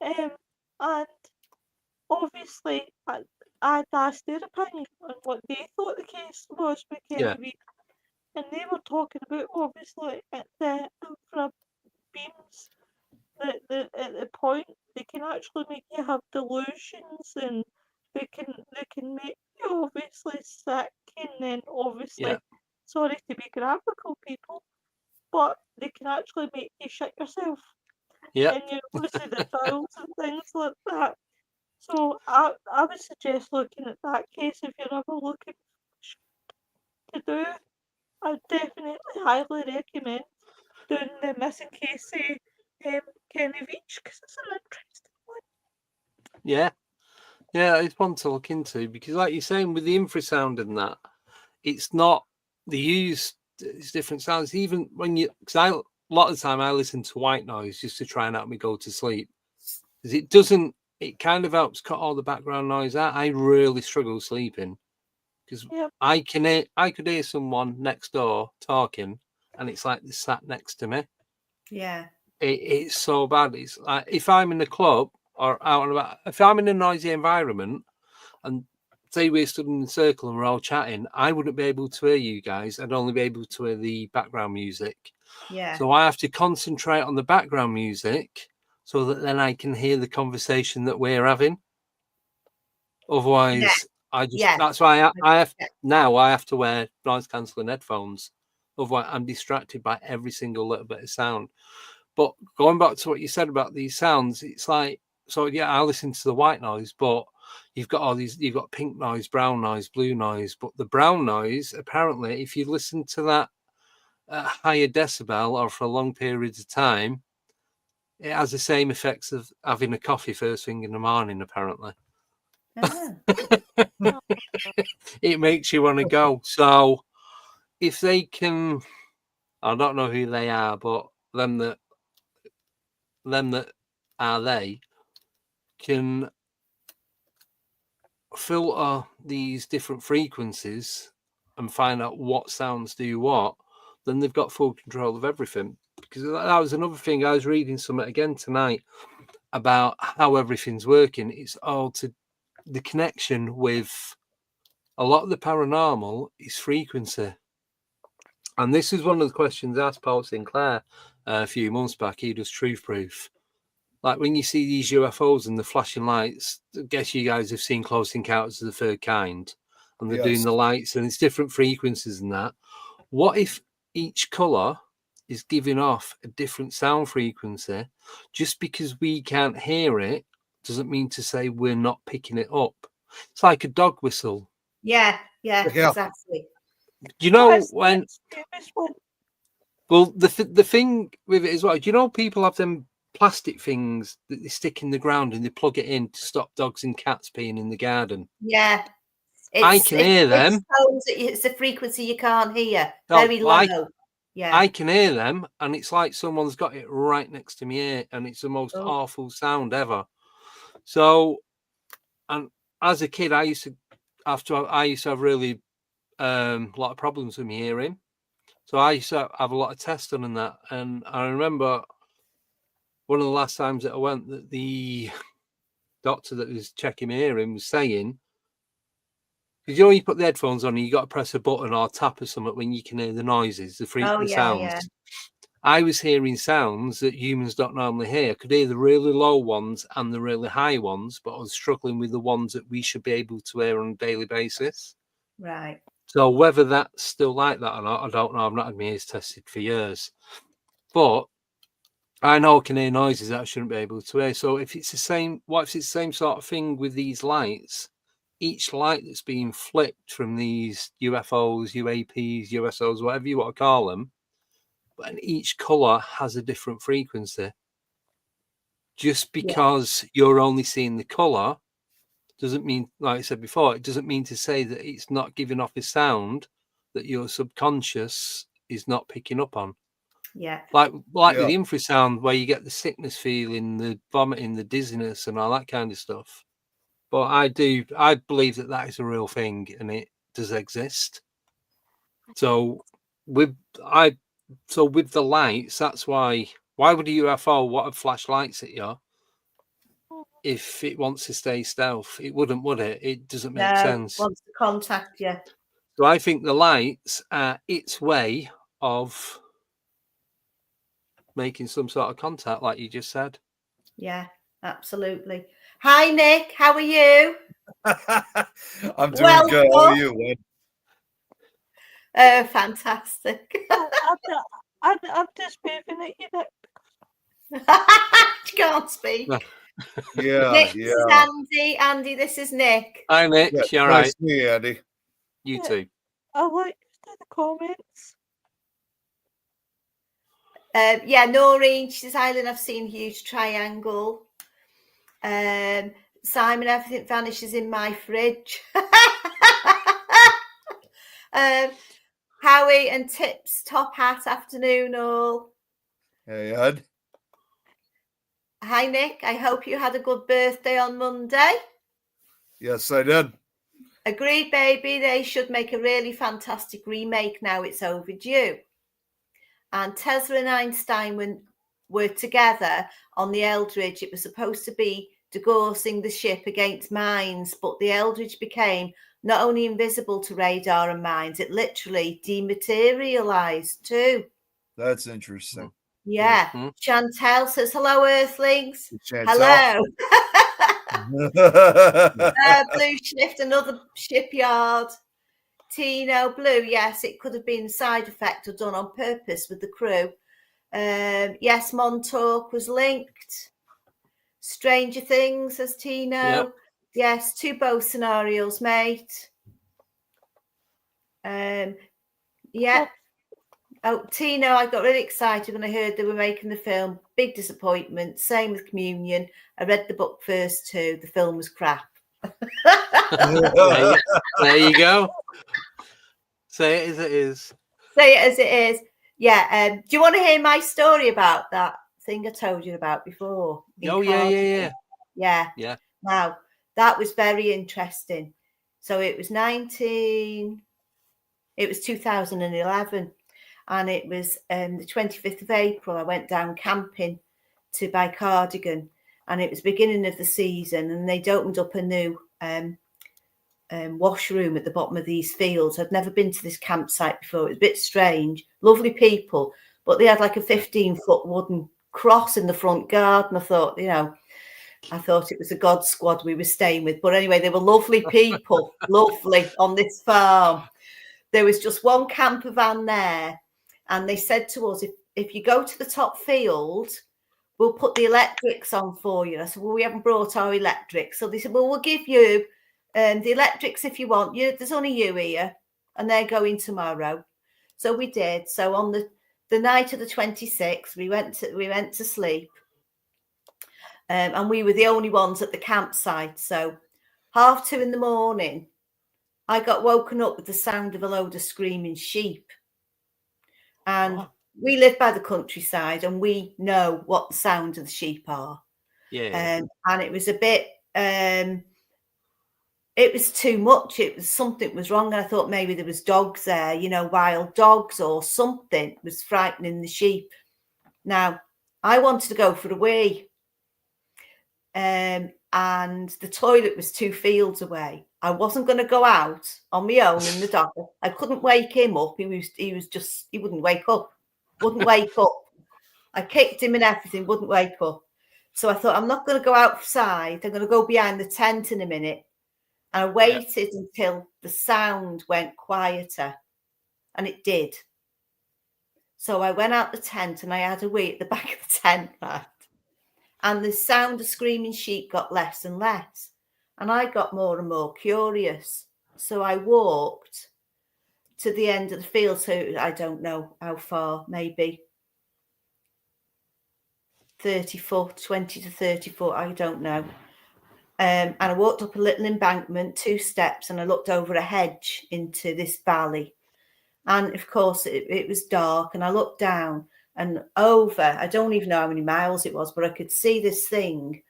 And obviously, I'd asked their opinion on what they thought the case was with Yeah. Kenny Reed, and they were talking about obviously at the infra beams, at the point they can actually make you have delusions, and they can make you obviously sick, and then obviously, Yeah. sorry to be graphical, people, but they can actually make you shit yourself, Yeah. and you see the bowels and things like that. So I would suggest looking at that case if you're ever looking to do. I definitely highly recommend doing the missing case Kenny Beach, because it's an interesting one. Yeah. Yeah. It's one to look into because, like you're saying, with the infrasound and that, it's not they use it's different sounds. Even when because a lot of the time I listen to white noise just to try and help me go to sleep because it doesn't. It kind of helps cut all the background noise out. I really struggle sleeping because Yep. I could hear someone next door talking, and it's like they sat next to me. Yeah. It's so bad. It's like if I'm in the club or out and about, if I'm in a noisy environment and say we're stood in a circle and we're all chatting, I wouldn't be able to hear you guys. I'd only be able to hear the background music. Yeah. So I have to concentrate on the background music so that then I can hear the conversation that we're having. Yeah. Otherwise, That's why I have Yeah. now. I have to wear noise cancelling headphones. Otherwise, I'm distracted by every single little bit of sound. But going back to what you said about these sounds, it's like, so yeah, I listen to the white noise, but you've got all these, you've got pink noise, brown noise, blue noise. But the brown noise, apparently, if you listen to that at a higher decibel or for a long periods of time, it has the same effects of having a coffee first thing in the morning, apparently. Ah. It makes you want to go. So if they can, I don't know who they are, but them that are they can filter these different frequencies and find out what sounds do what, then they've got full control of everything. Because that was another thing. I was reading something again tonight about how everything's working. It's all to the connection with a lot of the paranormal is frequency. And this is one of the questions asked Paul Sinclair a few months back. He does Truth Proof. Like when you see these UFOs and the flashing lights, I guess you guys have seen Close Encounters of the Third Kind, and they're doing the lights and it's different frequencies and that. What if each color is giving off a different sound frequency? Just because we can't hear it doesn't mean to say we're not picking it up. It's like a dog whistle. Yeah, Yeah. exactly. You know That's when? the famous one. Well, the thing with it as well. Do you know people have them plastic things that they stick in the ground and they plug it in to stop dogs and cats peeing in the garden? Yeah. I can hear them. It's a frequency you can't hear. No, Very low. Yeah. I can hear them, and it's like someone's got it right next to me ear, and it's the most Oh. awful sound ever. So, and as a kid, I used to have really lot of problems with my hearing. So I used to have a lot of tests done and that. And I remember one of the last times that I went, that the doctor that was checking my hearing was saying, because you know, when you put the headphones on, you got to press a button or tap or something when you can hear the noises, the sounds. Yeah. I was hearing sounds that humans don't normally hear. I could hear the really low ones and the really high ones, but I was struggling with the ones that we should be able to hear on a daily basis. Right. So whether that's still like that or not, I don't know. I've not had my ears tested for years. But I know I can hear noises that I shouldn't be able to hear. So if it's the same, what if it's the same sort of thing with these lights? Each light that's being flipped from these UFOs, UAPs, USOs, whatever you want to call them, and each color has a different frequency. Just because you're only seeing the color doesn't mean, like I said before, it doesn't mean to say that it's not giving off a sound that your subconscious is not picking up on. Yeah. Like with the infrasound, where you get the sickness feeling, the vomiting, the dizziness, and all that kind of stuff. But I believe that is a real thing, and it does exist. So with the lights, that's why would a UFO want to flash lights at you if it wants to stay stealth? It wouldn't, would it? It doesn't make sense. It wants to contact you. So I think the lights are its way of making some sort of contact, like you just said. Yeah, absolutely. Hi, Nick. How are you? I'm doing good. How are you, Lynn? Oh, fantastic. I'm just waving at you, Nick. You can't speak. Yeah, Nick, yeah. this is Andy. Andy, this is Nick. Hi, Nick. Yeah, You all nice right? to meet you, Andy. You too. I like to the comments. Yeah, Noreen, she says, Eileen, I've seen huge triangle. Simon, everything vanishes in my fridge. Howie and Tips, top hat, afternoon all. Hey, Ed. Hi, Nick. I hope you had a good birthday on Monday. Yes, I did. Agreed, baby. They should make a really fantastic remake now. It's overdue. And Tesla and Einstein were together on the Eldridge. It was supposed to be degaussing the ship against mines, but the Eldridge became not only invisible to radar and mines, it literally dematerialized too. That's interesting. Yeah. Mhm. Chantel says, hello, Earthlings. Chantel. Hello. Blue Shift, another shipyard. Tino Blue, yes, it could have been a side effect or done on purpose with the crew. Yes, Montauk was linked. Stranger Things, says Tino. Yep. Yes, 2 both scenarios, mate. Yeah. Oh, Tino, I got really excited when I heard they were making the film. Big disappointment. Same with Communion. I read the book first too. The film was crap. There you go. Say it as it is. Say it as it is. Yeah. Do you want to hear my story about that thing I told you about before? Oh, yeah. Yeah. Wow. That was very interesting. So it was 2011. And it was the 25th of April. I went down camping to buy cardigan, and it was beginning of the season, and they'd opened up a new washroom at the bottom of these fields. I'd never been to this campsite before. It was a bit strange. Lovely people, but they had like a 15-foot wooden cross in the front garden. I thought it was a God squad we were staying with. But anyway, they were lovely people, lovely on this farm. There was just one camper van there. And they said to us, if you go to the top field, we'll put the electrics on for you. I said, well, we haven't brought our electrics. So they said, well, we'll give you the electrics if you want. There's only you here, and they're going tomorrow. So we did. So on the night of the 26th, we went to sleep, and we were the only ones at the campsite. So 2:30 in the morning, I got woken up with the sound of a load of screaming sheep. And we live by the countryside, and we know what the sound of the sheep are. Yeah. And it was a bit, it was too much. Something was wrong. And I thought maybe there was dogs there, wild dogs or something was frightening the sheep. Now, I wanted to go for a wee. And the toilet was 2 fields away. I wasn't going to go out on my own in the dark. I couldn't wake him up. He wouldn't wake up. I kicked him and everything, wouldn't wake up. So I thought, I'm not going to go outside. I'm going to go behind the tent in a minute. And I waited until the sound went quieter, and it did. So I went out the tent, and I had a wee at the back of the tent, right? And the sound of screaming sheep got less and less. And I got more and more curious. So I walked to the end of the field. So I don't know how far, maybe 30 foot, 20 to 30 foot, I don't know. And I walked up a little embankment, 2 steps, and I looked over a hedge into this valley. And of course, it was dark, and I looked down and over, I don't even know how many miles it was, but I could see this thing.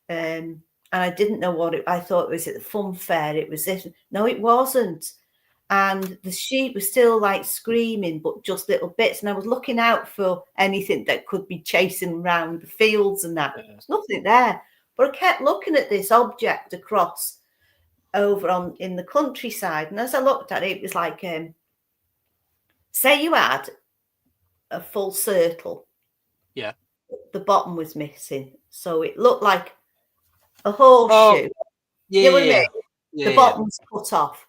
And I didn't know what I thought it was at the fun fair. It was this. No, it wasn't. And the sheep were still like screaming, but just little bits. And I was looking out for anything that could be chasing around the fields and that. There's nothing there. But I kept looking at this object across over in the countryside. And as I looked at it, it was like, say you had a full circle. Yeah. The bottom was missing. So it looked like a horseshoe. Yeah. You know what I mean? Yeah, the bottom's cut off.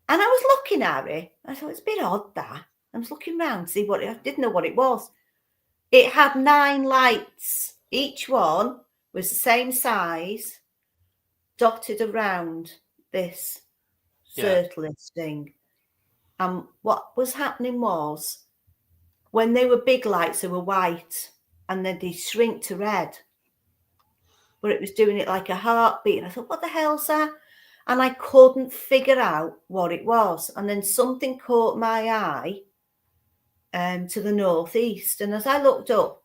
And I was looking at it. I thought, it's a bit odd that. I was looking around to see what I didn't know what it was. It had 9 lights. Each one was the same size, dotted around this circle-ish thing. And what was happening was, when they were big lights, they were white, and then they shrink to red. But it was doing it like a heartbeat. And I thought, what the hell's that? And I couldn't figure out what it was. And then something caught my eye to the northeast. And as I looked up,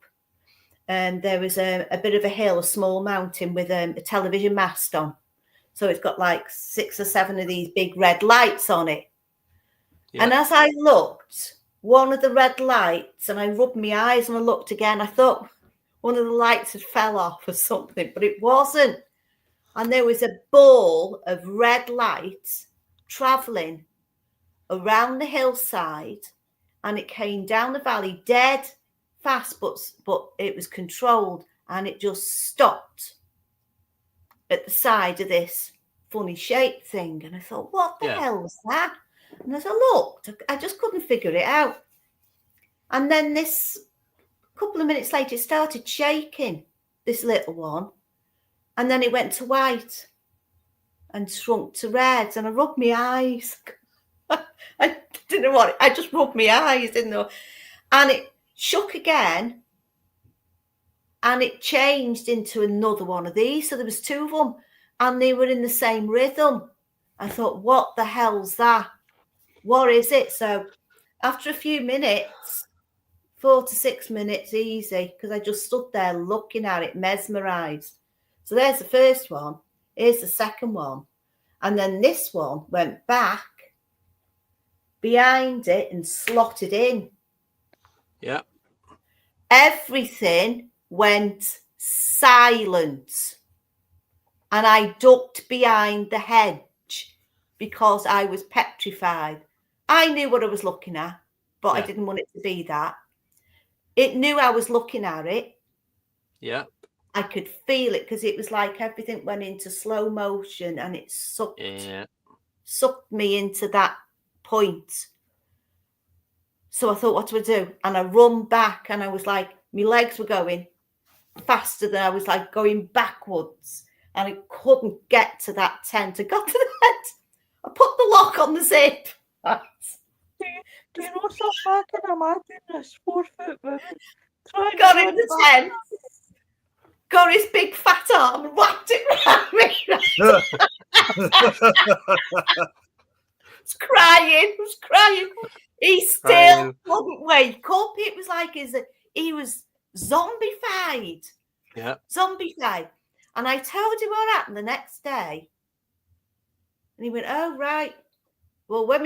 there was a bit of a hill, a small mountain with a television mast on. So it's got like 6 or 7 of these big red lights on it. Yeah. And as I looked, one of the red lights, and I rubbed my eyes and I looked again, I thought one of the lights had fell off or something, but it wasn't. And there was a ball of red light traveling around the hillside, and it came down the valley dead fast, but it was controlled, and it just stopped. at the side of this funny shape thing. And I thought, what the Yeah. hell was that? And as I looked, I just couldn't figure it out. And then this couple of minutes later, it started shaking, this little one. And then it went to white and shrunk to red. And I rubbed my eyes. I didn't know what, I just rubbed my eyes, didn't know. And it shook again. And it changed into another one of these. So there was 2 of them. And they were in the same rhythm. I thought, what the hell's that? What is it? So after a few minutes, 4 to 6 minutes easy, because I just stood there looking at it, mesmerised. So there's the first one. Here's the second one. And then this one went back behind it and slotted in. Yeah. Everything went silent. And I ducked behind the hedge because I was petrified. I knew what I was looking at, but I didn't want it to be that. It knew I was looking at it. Yeah. I could feel it because it was like everything went into slow motion and it sucked me into that point. So I thought, what do I do? And I run back and I was like, my legs were going faster than I was like going backwards. And I couldn't get to that tent. I got to the tent. I put the lock on the zip. Do you know something? I can imagine this 4-foot woman trying Got to in the tent. Got his big fat arm and whacked it around me. I was crying. He still wouldn't wake up. It was like he was zombified. Yeah. Zombified. And I told him what happened the next day. And he went, oh, right. Well, when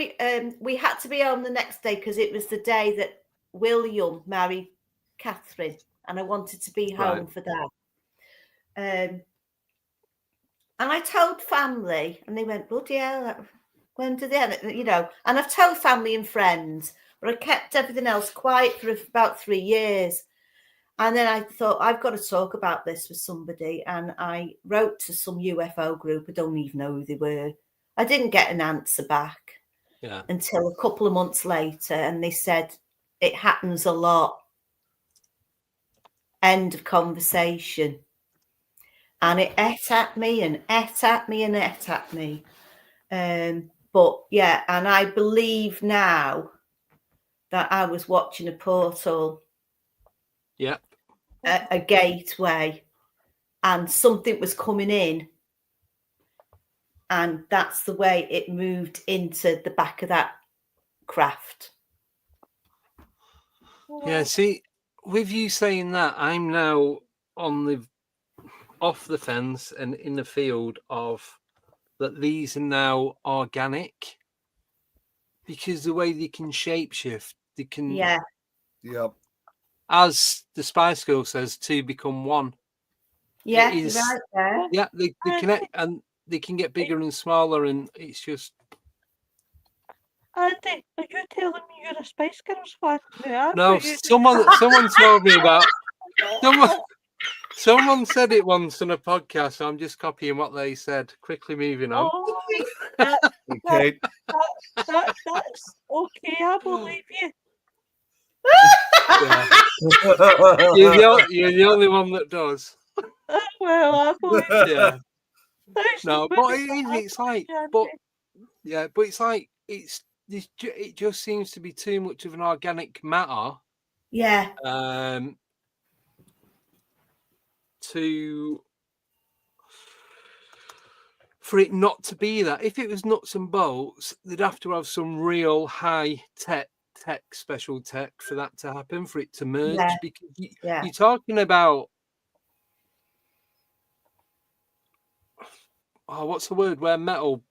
we had to be home the next day because it was the day that William married Catherine. And I wanted to be home for that. And I told family, and they went, bloody hell, when did they, you know, and I've told family and friends, but I kept everything else quiet for about 3 years. And then I thought, I've got to talk about this with somebody. And I wrote to some UFO group. I don't even know who they were. I didn't get an answer back until a couple of months later. And they said, it happens a lot. End of conversation. And it ate at me and ate at me and ate at me. But yeah, and I believe now that I was watching a portal. Yeah. A gateway, and something was coming in. And that's the way it moved into the back of that craft. Yeah, see, with you saying that, I'm now off the fence and in the field of that these are now organic, because the way they can shapeshift, they can, Yep. as the Spice Girl says, 2 become 1. Yeah, you're right there. Yeah, they connect and they can get bigger and smaller, and it's just. Andy, are you telling me you're a Spice Girls fan? No, someone told me about. Someone said it once on a podcast, so I'm just copying what they said. Quickly moving on. That's Okay. okay, I believe you. Yeah. You're the only one that does. Well, I believe you. Yeah. Thanks No, for but putting it's like, Andy. but it's like it just seems to be too much of an organic matter. Yeah. For it not to be that. If it was nuts and bolts, they'd have to have some real high tech special tech for that to happen, for it to merge. Yeah. Because you're talking about, what's the word, where metal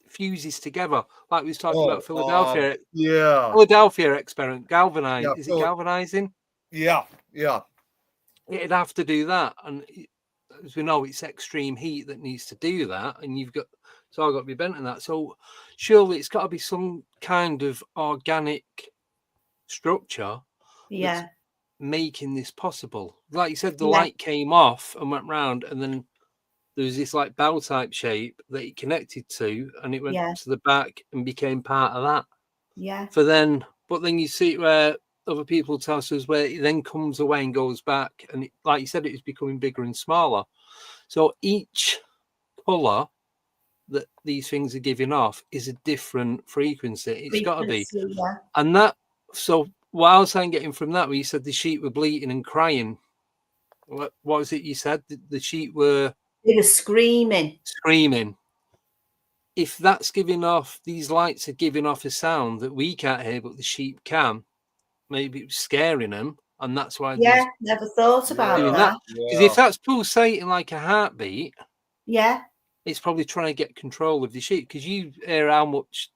fuses together, like we was talking about Philadelphia. Philadelphia experiment, galvanize. Is it galvanizing? Yeah. It'd have to do that, and as we know, it's extreme heat that needs to do that, and it's all got to be bent in that. So surely it's got to be some kind of organic structure that's making this possible. Like you said, the light came off and went round, and then there was this like bell type shape that it connected to, and it went Yeah. to the back and became part of that. Yeah. For then, but then you see where other people tell us where it then comes away and goes back, and it, like you said, it is becoming bigger and smaller. So each color that these things are giving off is a different frequency. It's got to be, Yeah. and that. So what I was saying, getting from that, where you said the sheep were bleating and crying. What was it you said? The sheep were. They were screaming. Screaming. If that's giving off, these lights are giving off a sound that we can't hear, but the sheep can. Maybe it was scaring them, and that's why Yeah, never thought about doing that. Because if that's pulsating like a heartbeat, yeah, it's probably trying to get control of the sheep. Because you hear how much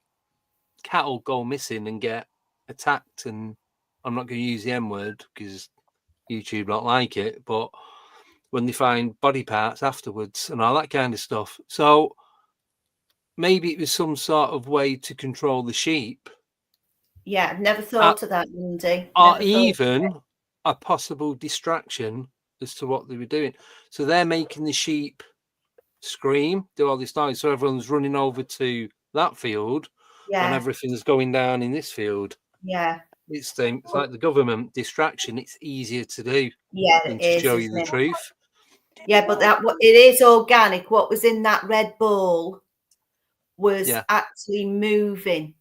cattle go missing and get attacked, and I'm not going to use the M word because YouTube don't like it, but when they find body parts afterwards and all that kind of stuff. So maybe it was some sort of way to control the sheep. Yeah, I've never thought of that, Lindy. Or even a possible distraction as to what they were doing. So they're making the sheep scream, do all this noise. So everyone's running over to that field when everything's going down in this field. Yeah. It's like the government distraction. It's easier to do than to show you the truth. Yeah, but it is organic. What was in that red ball was actually moving.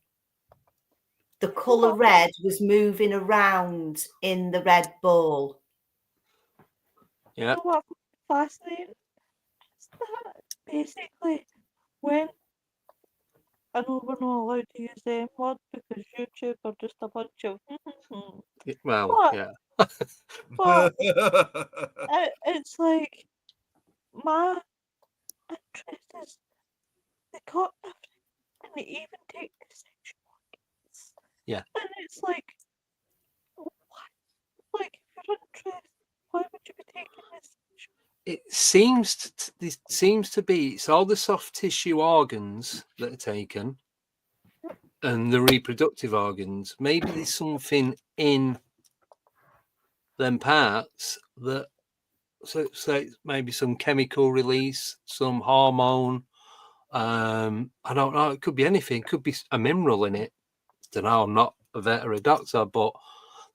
The colour red was moving around in the red ball. Yeah. What fascinating is that basically when I know we're not allowed to use the M word because YouTube are just a bunch of but it's like my interest is they got everything and they even take the sexual organs. Yeah. And it's like what? Like if you're interested, why would you be taking this? It seems to be it's all the soft tissue organs that are taken and the reproductive organs. Maybe there's something in them parts that so maybe some chemical release, some hormone. I don't know. It could be anything. It could be a mineral in it. I don't know. I'm not a vet or a doctor, but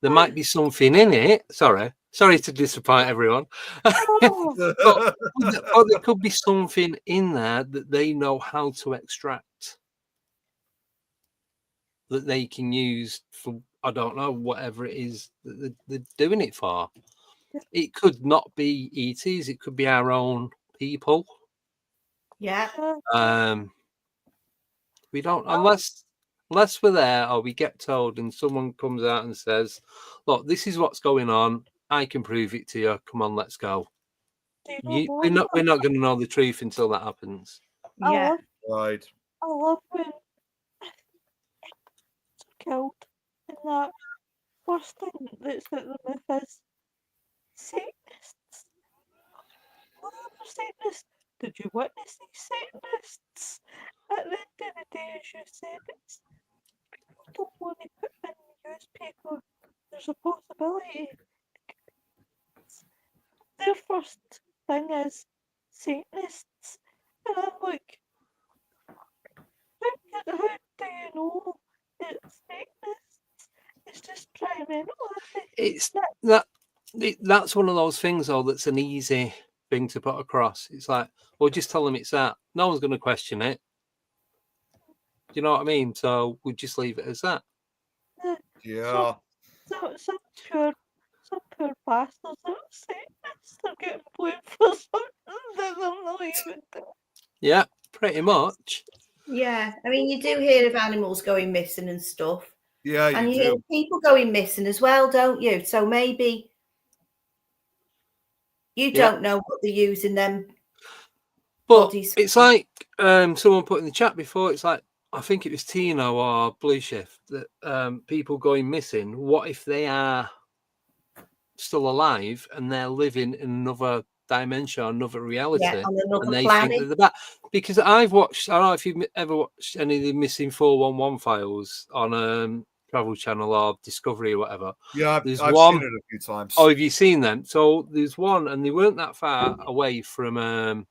there might be something in it. Sorry to disappoint everyone. but there could be something in there that they know how to extract that they can use for, I don't know, whatever it is that they're doing it for. It could not be ETs. It could be our own people. Yeah. We don't, unless we're there or we get told and someone comes out and says, look, this is what's going on. I can prove it to you. Come on, let's go. We're not going to know the truth until that happens. Yeah. Right. I love when it's killed and that first thing that's at the myth is Satanists. What are Satanists? Did you witness these Satanists? At the end of the day, as you said, it's people don't want to put in the newspaper. There's a possibility. Their first thing is Satanists. And I'm like, how do you know it's Satanists? It's just trimental. It's that's one of those things, though, that's an easy thing to put across. It's like, well, just tell them it's that. No one's going to question it. Do you know what I mean? So we just leave it as that. Yeah. Some poor bastards are Satanists. They're getting blamed for something that they're not even doing. Yeah, pretty much. Yeah, I mean, you do hear of animals going missing and stuff. Yeah, and you hear do. people going missing as well, don't you? So maybe you don't know what they're using them bodies. It's like someone put in the chat before. It's like, I think it was Tino or Blue Shift, that people going missing. What if they are still alive and they're living in another dimension, another reality, on another and they planet. think they're the back? Because I've watched, I don't know if you've ever watched any of the missing 411 files on Travel Channel or Discovery or whatever. Yeah, I've one, seen it a few times. Oh, have you seen them? So there's one, and they weren't that far away from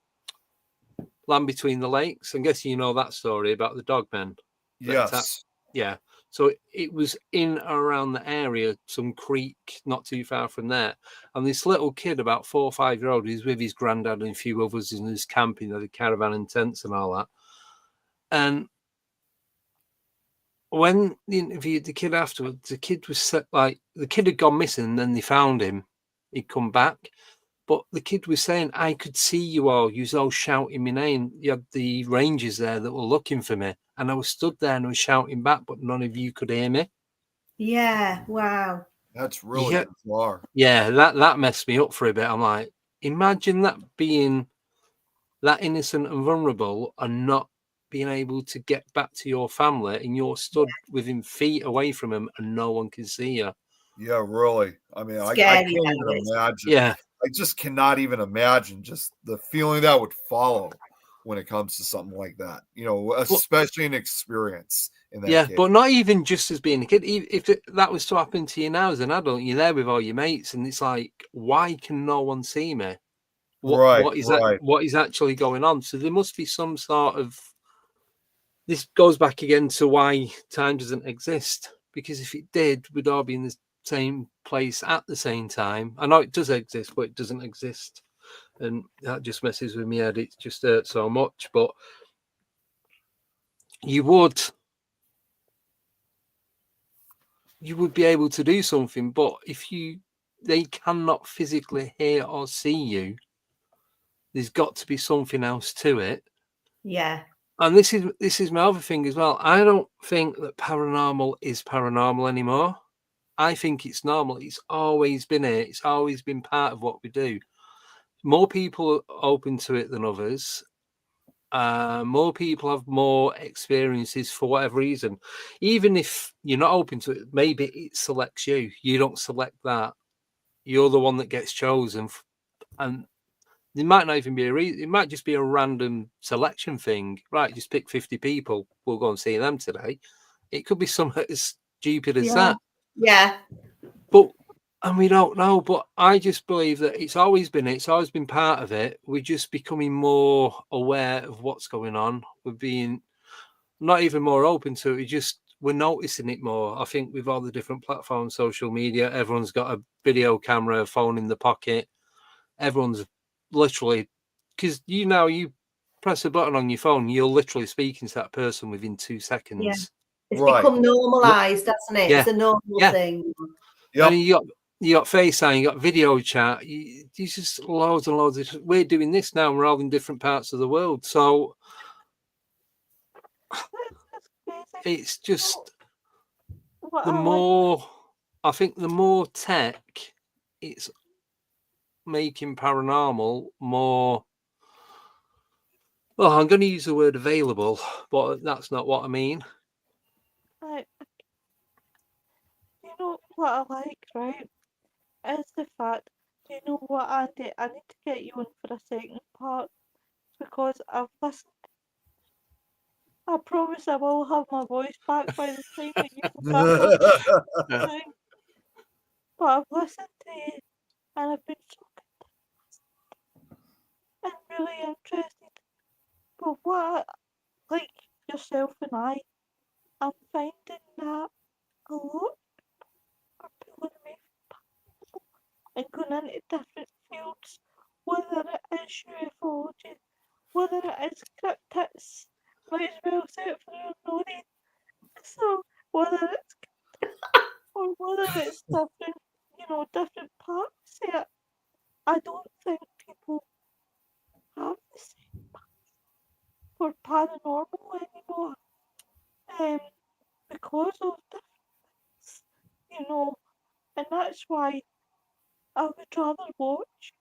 Land Between the Lakes. I'm guessing you know that story about the dogmen. Yes. Yeah. So it was in around the area, some creek not too far from there. And this little kid, about 4 or 5 year old, he's with his granddad and a few others in his camping, the caravan and tents and all that. And when they interviewed the kid afterwards, the kid was the kid had gone missing and then they found him. He'd come back. But the kid was saying, I could see you all. You was all shouting my name. You had the rangers there that were looking for me. And I was stood there and I was shouting back, but none of you could hear me. Yeah, wow. That's really bizarre. Yeah, that messed me up for a bit. I'm like, imagine that being that innocent and vulnerable and not being able to get back to your family and you're stood within feet away from them and no one can see you. Yeah, really. I mean, I Scary, can't even that is. imagine. Yeah. I just cannot even imagine just the feeling that would follow when it comes to something like that. You know, especially an experience in that case. But not even just as being a kid. If that was to happen to you now as an adult, you're there with all your mates, and it's like, why can no one see me? What is actually going on? So there must be some sort of. This goes back again to why time doesn't exist. Because if it did, we'd all be in the same place at the same time. I know it does exist, but it doesn't exist, and that just messes with me head. It just hurts so much. But you would be able to do something, but if they cannot physically hear or see you, there's got to be something else to it. Yeah. And this is my other thing as well. I don't think that paranormal is paranormal anymore. I think it's normal. It's always been here. It's always been part of what we do. More people are open to it than others. More people have more experiences for whatever reason. Even if you're not open to it, maybe it selects you. You don't select that. You're the one that gets chosen. And there might not even be a reason. It might just be a random selection thing. Right, just pick 50 people. We'll go and see them today. It could be something as stupid as that. Yeah. And we don't know. But I just believe that it's always been part of it. We're just becoming more aware of what's going on. We're being not even more open to it. We're noticing it more. I think with all the different platforms, social media, everyone's got a video camera, a phone in the pocket. Everyone's literally, because you press a button on your phone, you're literally speaking to that person within 2 seconds. Yeah. It's become normalized, hasn't it? Yeah. It's a normal thing. Yep. And you got FaceTime, you got video chat. You just loads and loads of. We're doing this now. We're all in different parts of the world, so it's just the more. I think the more tech, it's making paranormal more. Well, I'm going to use the word available, but that's not what I mean. You know what I like, right? Is the fact, do you know what, Andy? I need to get you on for a second part because I've listened. I promise I will have my voice back by the time that you come back. But I've listened to you and I've been so good and really interested. But what, like yourself and I'm finding that a lot are pulling me and going into different fields, whether it is ufology, whether it is cryptids, might as well say it for unknown. So whether it's or whether it's different, different parts of it, I don't think people have the same for paranormal anymore. Because of this, and that's why I would rather watch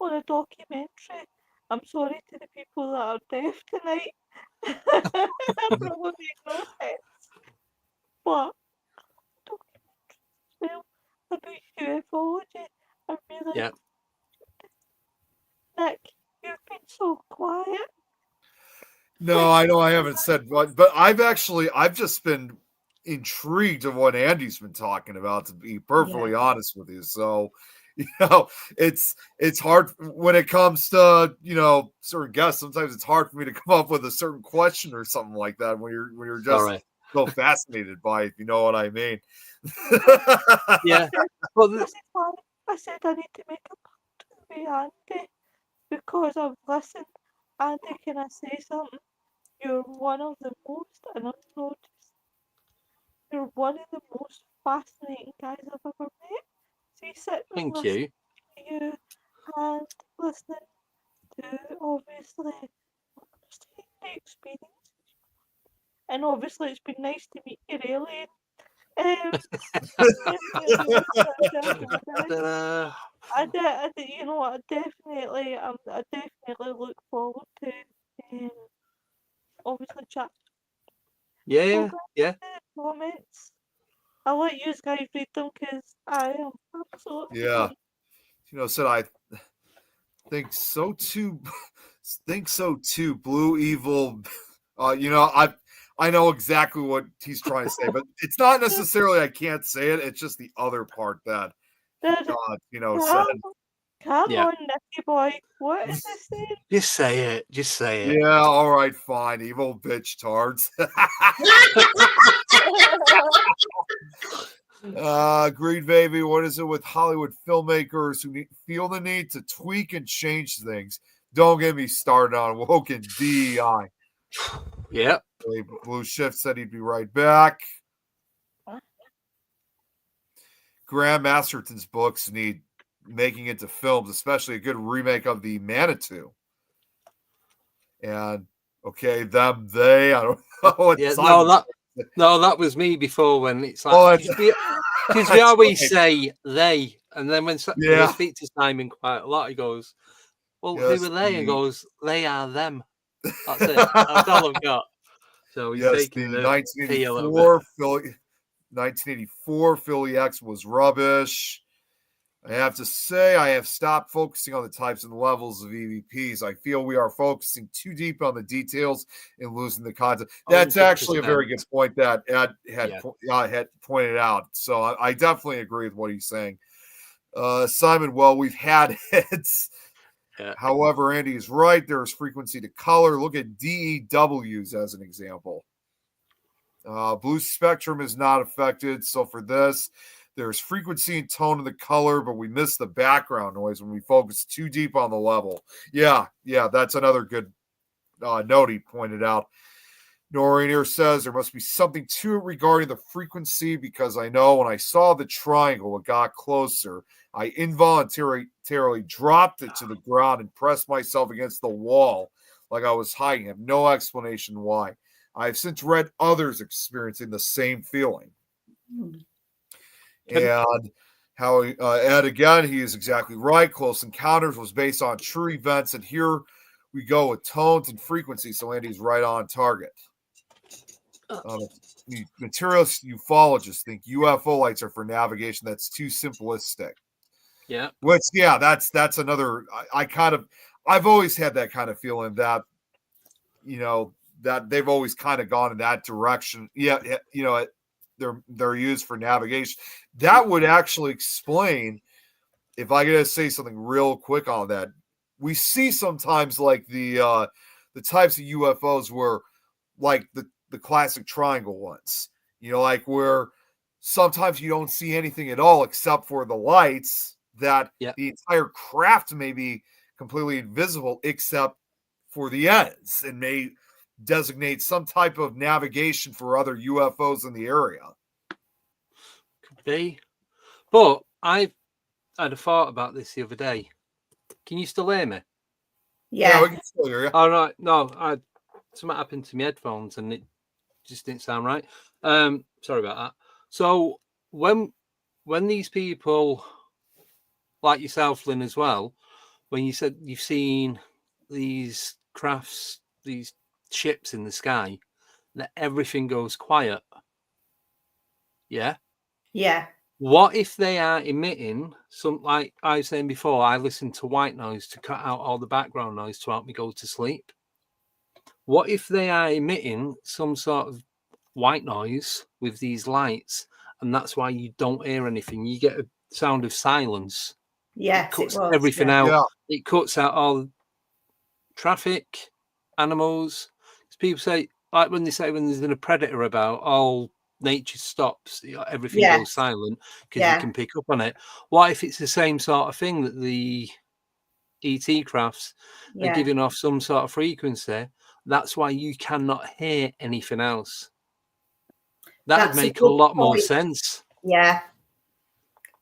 on a documentary. I'm sorry to the people that are deaf tonight. That probably makes no sense. But documentaries as well about ufology are really Nick, you've been so quiet. No, I know I haven't said what, but I've just been intrigued of what Andy's been talking about, to be perfectly honest with you. So You know, it's hard when it comes to, you know, certain guests. Sometimes it's hard for me to come up with a certain question or something like that when you're just Sorry. so fascinated by it, if you know what I mean. Yeah. But I said I need to make a pact with Andy because I've listened. Andy, can I say something? You're one of the most, and I've noticed, you're one of the most fascinating guys I've ever met. See, sitting and thank listening you. to you and listening to, obviously, the experience. And obviously, it's been nice to meet your alien. Definitely, Ta-da. you know, I definitely look forward to, um, obviously, chat Yeah, program yeah. comments. I'll let you guys read them because I am absolutely Yeah. done. You know, said I think so too. Think so too. Blue Evil. You know, I know exactly what he's trying to say, but it's not necessarily I can't say it. It's just the other part that Dad, God, you know, said. come, come Yeah. on, Nicky boy. What is this saying? Just say it. Just say it. Yeah, all right, fine. Evil bitch tards. Agreed, baby. What is it with Hollywood filmmakers who feel the need to tweak and change things? Don't get me started on woke and DEI. Yep. Blue Shift said he'd be right back. Graham Masterton's books need making into films, especially a good remake of the Manitou. And okay, them, they, I don't know what Yeah. Simon. No, that was me before when it's Oh, like that's, because we that's always right. say they, and then when I Yeah. speak to Simon quite a lot, he goes, "Well, Yes, who are they?" And the, goes, "They are them." That's it. That's all I've got. So he's yes, taking the the pee a little bit. 1984 Philly X was rubbish. I have to say, I have stopped focusing on the types and levels of EVPs. I feel we are focusing too deep on the details and losing the content. That's actually a very good point that Ed had pointed out. So I definitely agree with what he's saying. Simon, well, we've had hits. Yeah. However, Andy is right. There is frequency to color. Look at DEWs as an example. Blue spectrum is not affected. So for this, there's frequency and tone of the color, but we miss the background noise when we focus too deep on the level. Yeah, that's another good note he pointed out. Noreen here says there must be something to it regarding the frequency because I know when I saw the triangle, it got closer. I involuntarily dropped it to the ground and pressed myself against the wall like I was hiding. I have no explanation why. I have since read others experiencing the same feeling. And how Ed, again, he is exactly right. Close Encounters was based on true events, and here we go with tones and frequency. So Andy's right on target. Materialist ufologists think UFO lights are for navigation. That's too simplistic. Yeah. Which, yeah, that's another. I've always had that kind of feeling that, you know, that they've always kind of gone in that direction. Yeah, you know, they're used for navigation. That would actually explain, if I could say something real quick on that. We see sometimes like the types of UFOs where like the classic triangle ones, you know, like where sometimes you don't see anything at all except for the lights, that the entire craft may be completely invisible except for the ends and may designate some type of navigation for other UFOs in the area. Could be. But I had a thought about this the other day. Can you still hear me? Yeah, we can still hear you. All right. No, something happened to my headphones and it just didn't sound right. Sorry about that. So when these people like yourself, Lynn, as well, when you said you've seen these crafts, these ships in the sky, that everything goes quiet. Yeah. Yeah. What if they are emitting some, like I was saying before, I listen to white noise to cut out all the background noise to help me go to sleep. What if they are emitting some sort of white noise with these lights, and that's why you don't hear anything? You get a sound of silence. Yes, it cuts was. everything Yeah. out. Yeah. It cuts out all traffic, animals. People say, like when they say when there's a predator about, all nature stops, everything goes Yes. silent because you Yeah. can pick up on it. What if it's the same sort of thing, that the ET crafts are Yeah. giving off some sort of frequency? That's why you cannot hear anything else. That would That's a make a good lot more point. sense. Yeah.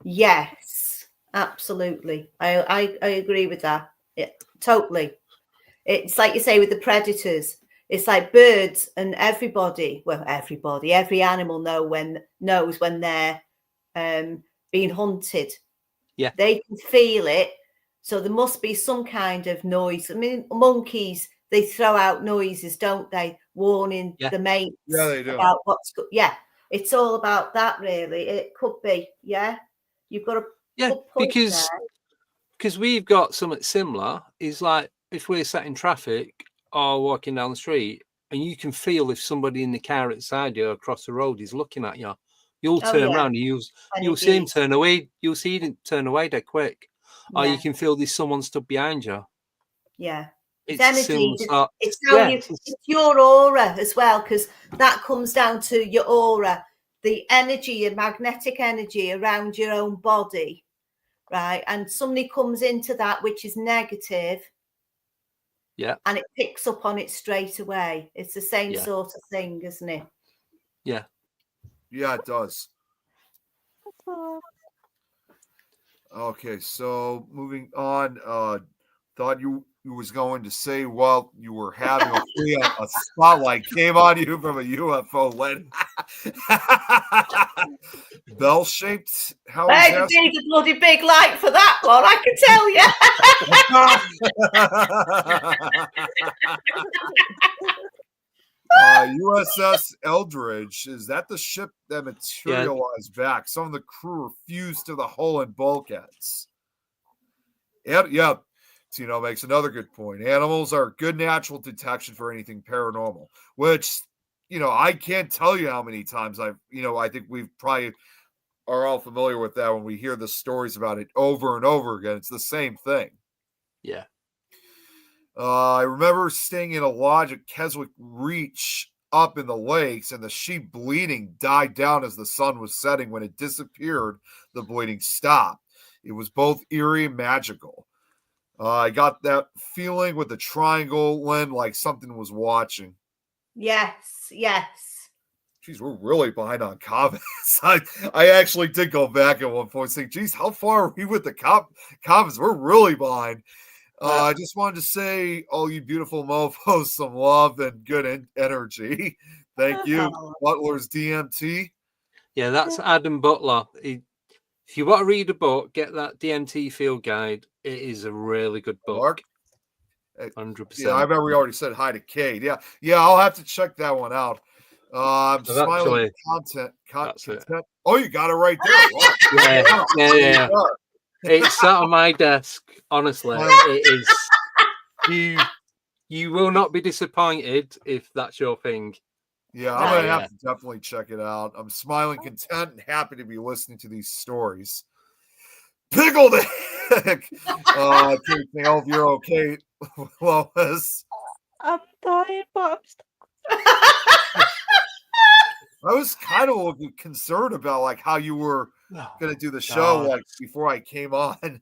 Yes, absolutely. I agree with that. Yeah, totally. It's like you say with the predators. It's like birds and everybody. Well, everybody, every animal knows when they're being hunted. Yeah. They can feel it. So there must be some kind of noise. I mean, monkeys, they throw out noises, don't they? Warning Yeah. the mates Yeah, they do. about what's good. Yeah, it's all about that, really. It could be. Yeah, you've got a Yeah, good point there. because we've got something similar. Is like if we're sat in traffic or walking down the street, and you can feel if somebody in the car outside you across the road is looking at you, you'll Oh, turn yeah. around and you'll see him turn away. You'll see him turn away dead quick, or Yeah, you can feel there's someone stood behind you. yeah. It's It's energy. similar. It's how Yeah, it's your aura as well, because that comes down to your aura, the energy, your magnetic energy around your own body, right? And somebody comes into that which is negative, yeah, and it picks up on it straight away. It's the same Yeah. sort of thing, isn't it? yeah. Yeah, it does. So, Okay, so moving on. Thought you was going to say while you were having a spotlight came on you from a UFO lit. Bell shaped. How is Hey, that? you need a bloody big light for that one, I can tell you. USS Eldridge, is that the ship that materialized back? Some of the crew were fused to the hull and bulkheads. Yeah, Tino makes another good point. Animals are good natural detection for anything paranormal, which, I can't tell you how many times I think we've probably are all familiar with that when we hear the stories about it over and over again. It's the same thing. Yeah. I remember staying in a lodge at Keswick Reach up in the lakes, and the sheep bleeding died down as the sun was setting. When it disappeared, the bleeding stopped. It was both eerie and magical. I got that feeling with the triangle, Lynn, like something was watching. Yes, yes. Geez, we're really behind on comments. I actually did go back at one point saying, geez, how far are we with the comments? We're really behind. I just wanted to say, all you beautiful mofos, some love and good energy. Thank you. Oh. Butler's DMT. Yeah, that's Adam Butler. If you want to read a book, get that DMT Field Guide. It is a really good book. Mark? 100%. Yeah, I remember we already said hi to Kate. Yeah, I'll have to check that one out. I'm So smiling actually, content. it. Oh, you got it right there. Wow. Yeah. It's sat on my desk. Honestly, it is. You will not be disappointed if that's your thing. Yeah, I'm gonna have to definitely check it out. I'm smiling content and happy to be listening to these stories. Pickled egg. I hope you're okay, Lois. I'm dying, but I'm still. I was kind of concerned about like how you were gonna do the show like before I came on.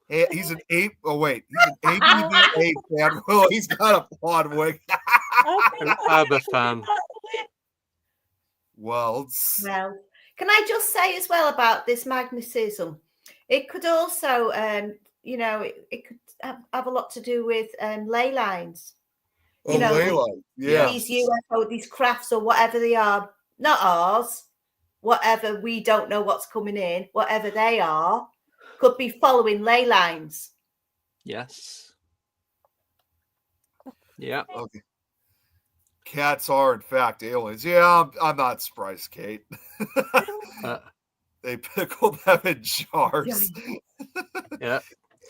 Hey, he's an ape. Oh wait, he's an ABB ape fan. Well, he's got a blonde wig. An ABBA fan. Well, can I just say as well about this magnetism? It could also, it could have a lot to do with ley lines. ley lines. Yeah. These UFO, these crafts or whatever they are, not ours, whatever, we don't know what's coming in, whatever they are, could be following ley lines. Yes. Yeah. Okay. Cats are in fact aliens. Yeah, I'm not surprised, Kate. They pickle them in jars. Yeah.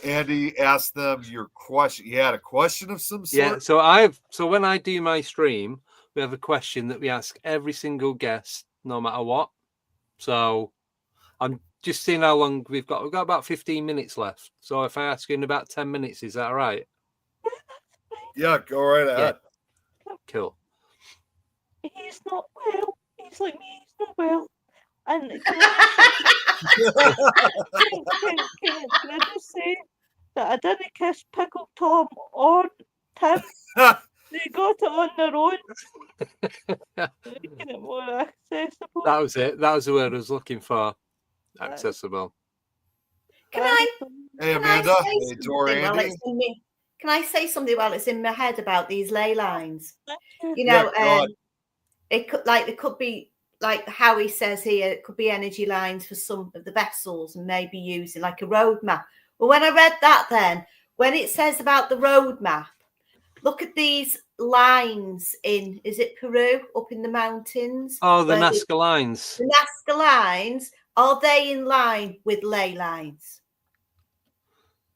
Andy asked them your question. You had a question of some sort? Yeah, so when I do my stream, we have a question that we ask every single guest, no matter what. So I'm just seeing how long we've got. We've got about 15 minutes left. So if I ask you in about 10 minutes, is that all right? Yeah, go right ahead. Cool. He's not well. He's like me. He's not well. And can I just say that I didn't kiss Pickle Tom or Tim. They got it on their own, making it more accessible. That was it. That was the word I was looking for. Accessible. Can I? Hey, Can I Amanda. say Hey, Tor something while Andy. it's in me? Can I say something while it's in my head about these ley lines? You Yeah, know, go on. it could be like Howie says here. It could be energy lines for some of the vessels, and maybe using like a roadmap. Well, when I read that, then when it says about the roadmap, look at these lines in, is it Peru, up in the mountains? Oh, the where Nazca lines. The Nazca lines, are they in line with ley lines?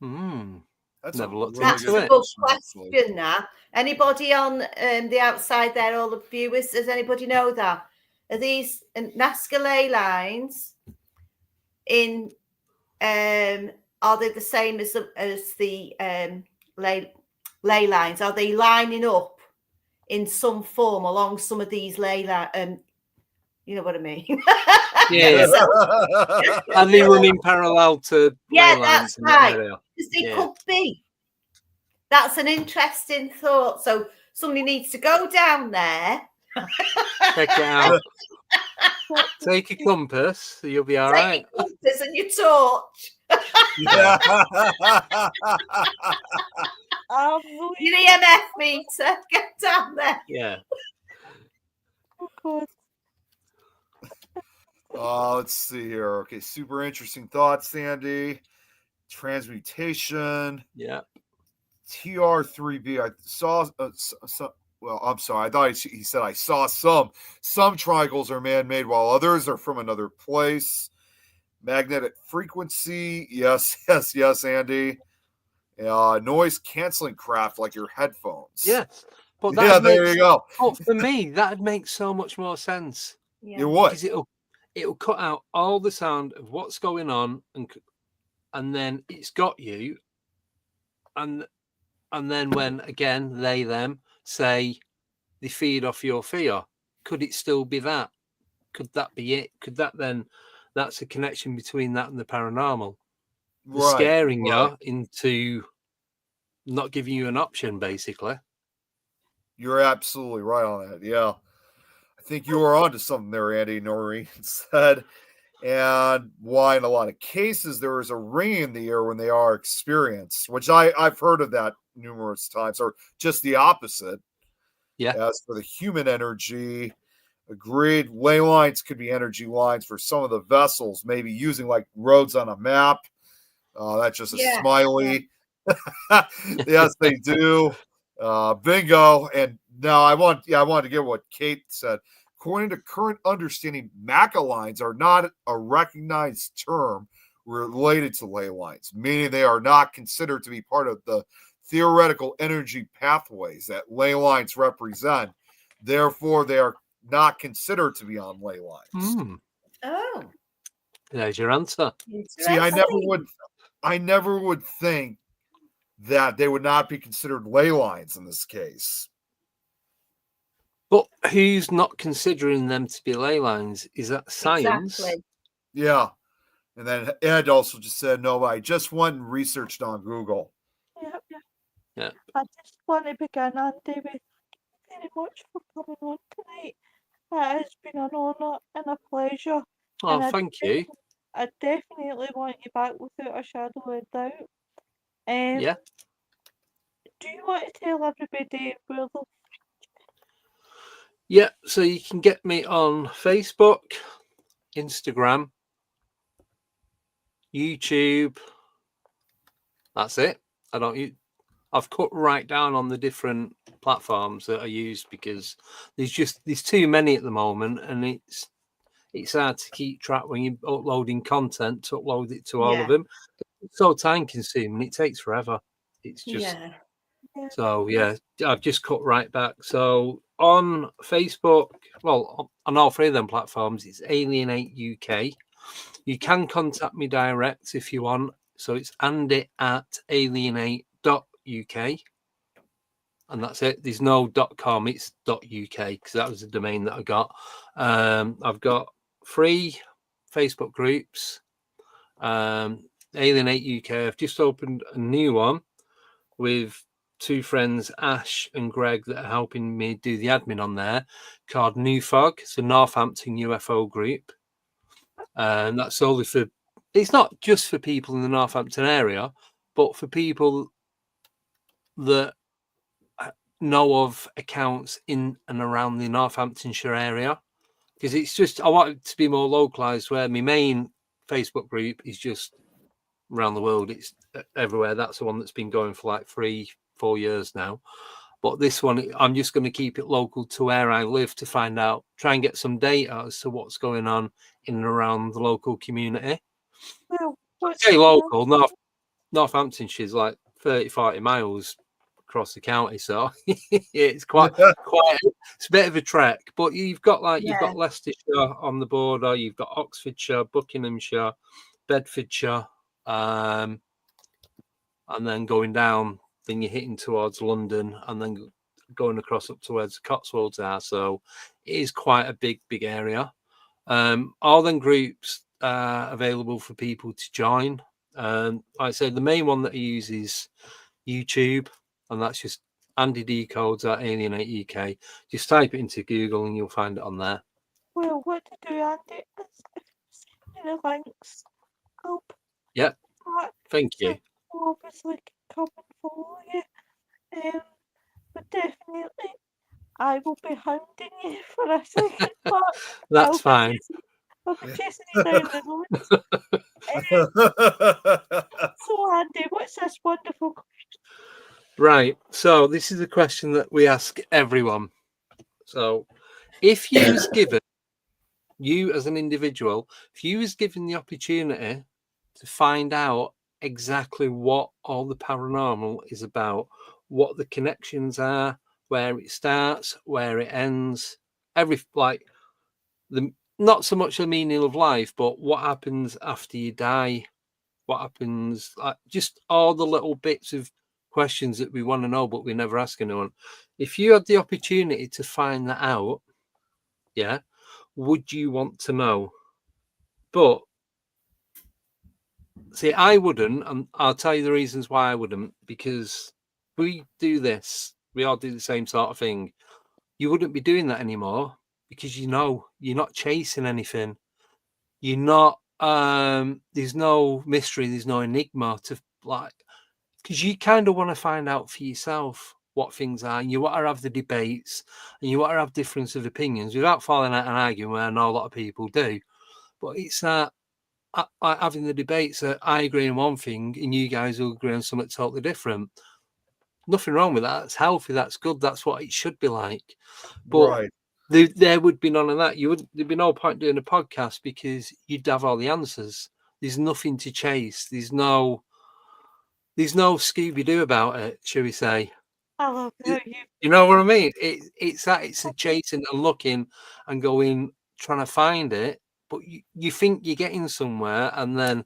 That's Never a looked really That's into a it. good actually. question. Now, anybody on the outside there, all the viewers, does anybody know that? Are these Nazca ley lines in? Are they the same as the ley lines? Are they lining up in some form along some of these ley lines? You know what I mean? Yeah. Are they running parallel to Yeah, ley that's lines in that right. area? Because they Yeah. could be. That's an interesting thought. So somebody needs to go down there. Check it out. Take a compass, you'll be all right. Take your compass and your torch. Yeah. Your EMF meter. Get down there. Yeah. Oh God. Let's see here. Okay, super interesting thoughts, Sandy. Transmutation. Yeah. TR3B. I saw. Well, I'm sorry. I thought he said I saw some. Some triangles are man-made, while others are from another place. Magnetic frequency. Yes, yes, yes, Andy. Noise canceling craft like your headphones. Yes. But Yeah, there you go. But for me, that'd make so much more sense. Yeah. It would. Because it'll cut out all the sound of what's going on, and then it's got you, and then when again they them say they feed off your fear, could it still be that? Could that be it? Could that then? That's a connection between that and the paranormal. They're scaring you into not giving you an option, basically. You're absolutely right on that. Yeah. I think you were onto something there, Andy, Noreen said. And why in a lot of cases there is a ring in the air when they are experienced, which I've heard of that numerous times, or just the opposite. Yeah. As for the human energy, agreed. Ley lines could be energy lines for some of the vessels, maybe using like roads on a map. That's just a smiley. Yeah. Yes, they do. Bingo. And now I want to get what Kate said. According to current understanding, MACA lines are not a recognized term related to ley lines, meaning they are not considered to be part of the theoretical energy pathways that ley lines represent. Therefore, they are not considered to be on ley lines. Oh, there's your answer. See, I never would think that they would not be considered ley lines in this case. But who's not considering them to be ley lines? Is that science? Exactly. Yeah. And then Ed also just said, no, I just went and researched on Google. Yeah. I just want to begin, Andy, with thank you very much for coming on tonight. It has been an honour and a pleasure. Oh, and thank you. I definitely want you back without a shadow of a doubt. Yeah. Do you want to tell everybody where they'll Yeah, so you can get me on Facebook, Instagram, YouTube. That's it. I've cut right down on the different platforms that I use because there's too many at the moment, and it's hard to keep track when you're uploading content to upload it to all of them. It's so time consuming. It takes forever. It's just so I've just cut right back. So on Facebook, well, on all three of them platforms, it's Alienate UK. You can contact me direct if you want. So it's andy@alienate.uk. And that's it. There's no .com, it's .uk, because that was the domain that I got. I've got 3 Facebook groups. Alienate UK. I've just opened a new one with 2 friends, Ash and Greg, that are helping me do the admin on there, called New Fog. It's a Northampton UFO group. And that's solely for, it's not just for people in the Northampton area, but for people that know of accounts in and around the Northamptonshire area. Because it's just, I want it to be more localized, where my main Facebook group is just around the world. It's everywhere. That's the one that's been going for like 3-4 years now. But this one, I'm just going to keep it local to where I live to find out, try and get some data as to what's going on in and around the local community. Well, what's Say the local, Northamptonshire's like 30-40 miles across the county, so it's quite it's a bit of a trek. But you've got you've got Leicestershire on the border, you've got Oxfordshire, Buckinghamshire, Bedfordshire, and then going down, then you're hitting towards London, and then going across up towards the Cotswolds are. So it is quite a big area. All them groups available for people to join. Like I said, the main one that I use is YouTube, and that's just Andy Decodes at Alienate UK. Just type it into Google and you'll find it on there. Well, what to do, Andy, is if you send me the links, I'll put Yeah, that thank you. so obviously can come and follow you. But definitely, I will be hounding you for a second part. That's fine. I'll be chasing you down the road. So, Andy, what's this wonderful question? Right. So this is a question that we ask everyone. So if you was given, you as an individual, if you was given the opportunity to find out exactly what all the paranormal is about, what the connections are, where it starts, where it ends, not so much the meaning of life, but what happens after you die, what happens, just all the little bits of questions that we want to know, but we never ask anyone. If you had the opportunity to find that out, yeah, would you want to know? But see, I wouldn't, and I'll tell you the reasons why I wouldn't, because we do this, we all do the same sort of thing. You wouldn't be doing that anymore because you're not chasing anything. You're not, there's no mystery, there's no enigma to because you kind of want to find out for yourself what things are, and you want to have the debates, and you want to have difference of opinions without falling out and arguing, where I know a lot of people do. But it's having the debates that I agree on one thing and you guys will agree on something totally different. Nothing wrong with that. That's healthy. That's good. That's what it should be like. But right. there would be none of that. There'd be no point doing a podcast because you'd have all the answers. There's nothing to chase. There's no Scooby-Doo about it, shall we say? I love how You know what I mean? It's a chasing and looking and going, trying to find it, but you think you're getting somewhere, and then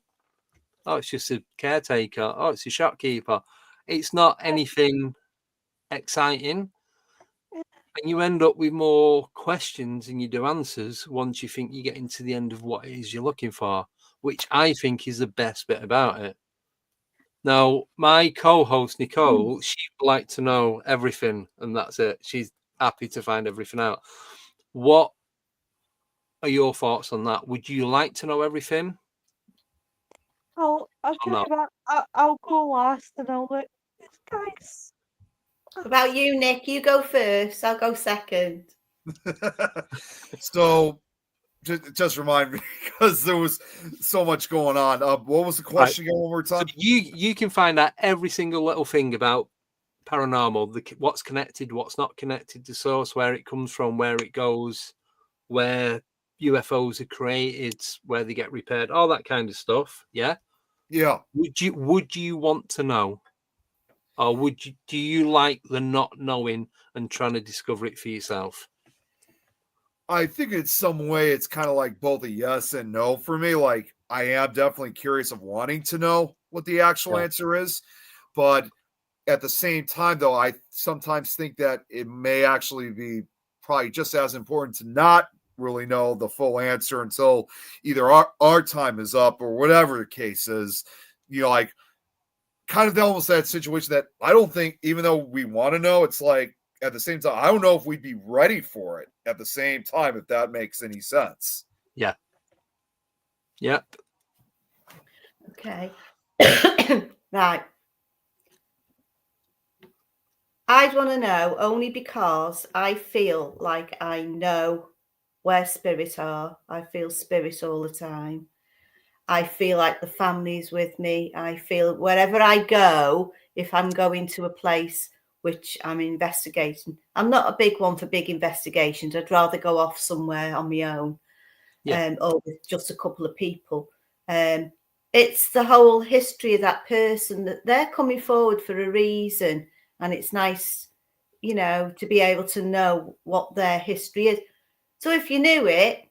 it's just a caretaker. It's a shopkeeper. It's not anything exciting, and you end up with more questions than you do answers once you think you're getting to the end of what it is you're looking for, which I think is the best bit about it. Now, my co-host Nicole, she would like to know everything, and that's it. She's happy to find everything out. What are your thoughts on that? Would you like to know everything? I'll tell you what, I'll go last and I'll let these guys. What about you, Nick? You go first. I'll go second. So just remind me, because there was so much going on. What was the question again one more time? So you can find out every single little thing about paranormal, what's connected, what's not connected, the source, where it comes from, where it goes, where UFOs are created, where they get repaired, all that kind of stuff. Yeah. Yeah. Would you want to know, or do you like the not knowing and trying to discover it for yourself? I think in some way it's kind of like both a yes and no for me. Like I am definitely curious of wanting to know what the actual answer is, but at the same time, though, I sometimes think that it may actually be probably just as important to not really know the full answer until either our time is up or whatever the case is. You know, like kind of almost that situation that I don't think, even though we want to know, it's like at the same time, I don't know if we'd be ready for it at the same time, if that makes any sense. Yeah. Yep. Okay. Right. I'd want to know only because I feel like I know where spirits are. I feel spirits all the time. I feel like the family's with me. I feel wherever I go, if I'm going to a place which I'm investigating, I'm not a big one for big investigations. I'd rather go off somewhere on my own, or with just a couple of people. It's the whole history of that person, that they're coming forward for a reason, and it's nice, you know, to be able to know what their history is. So if you knew it,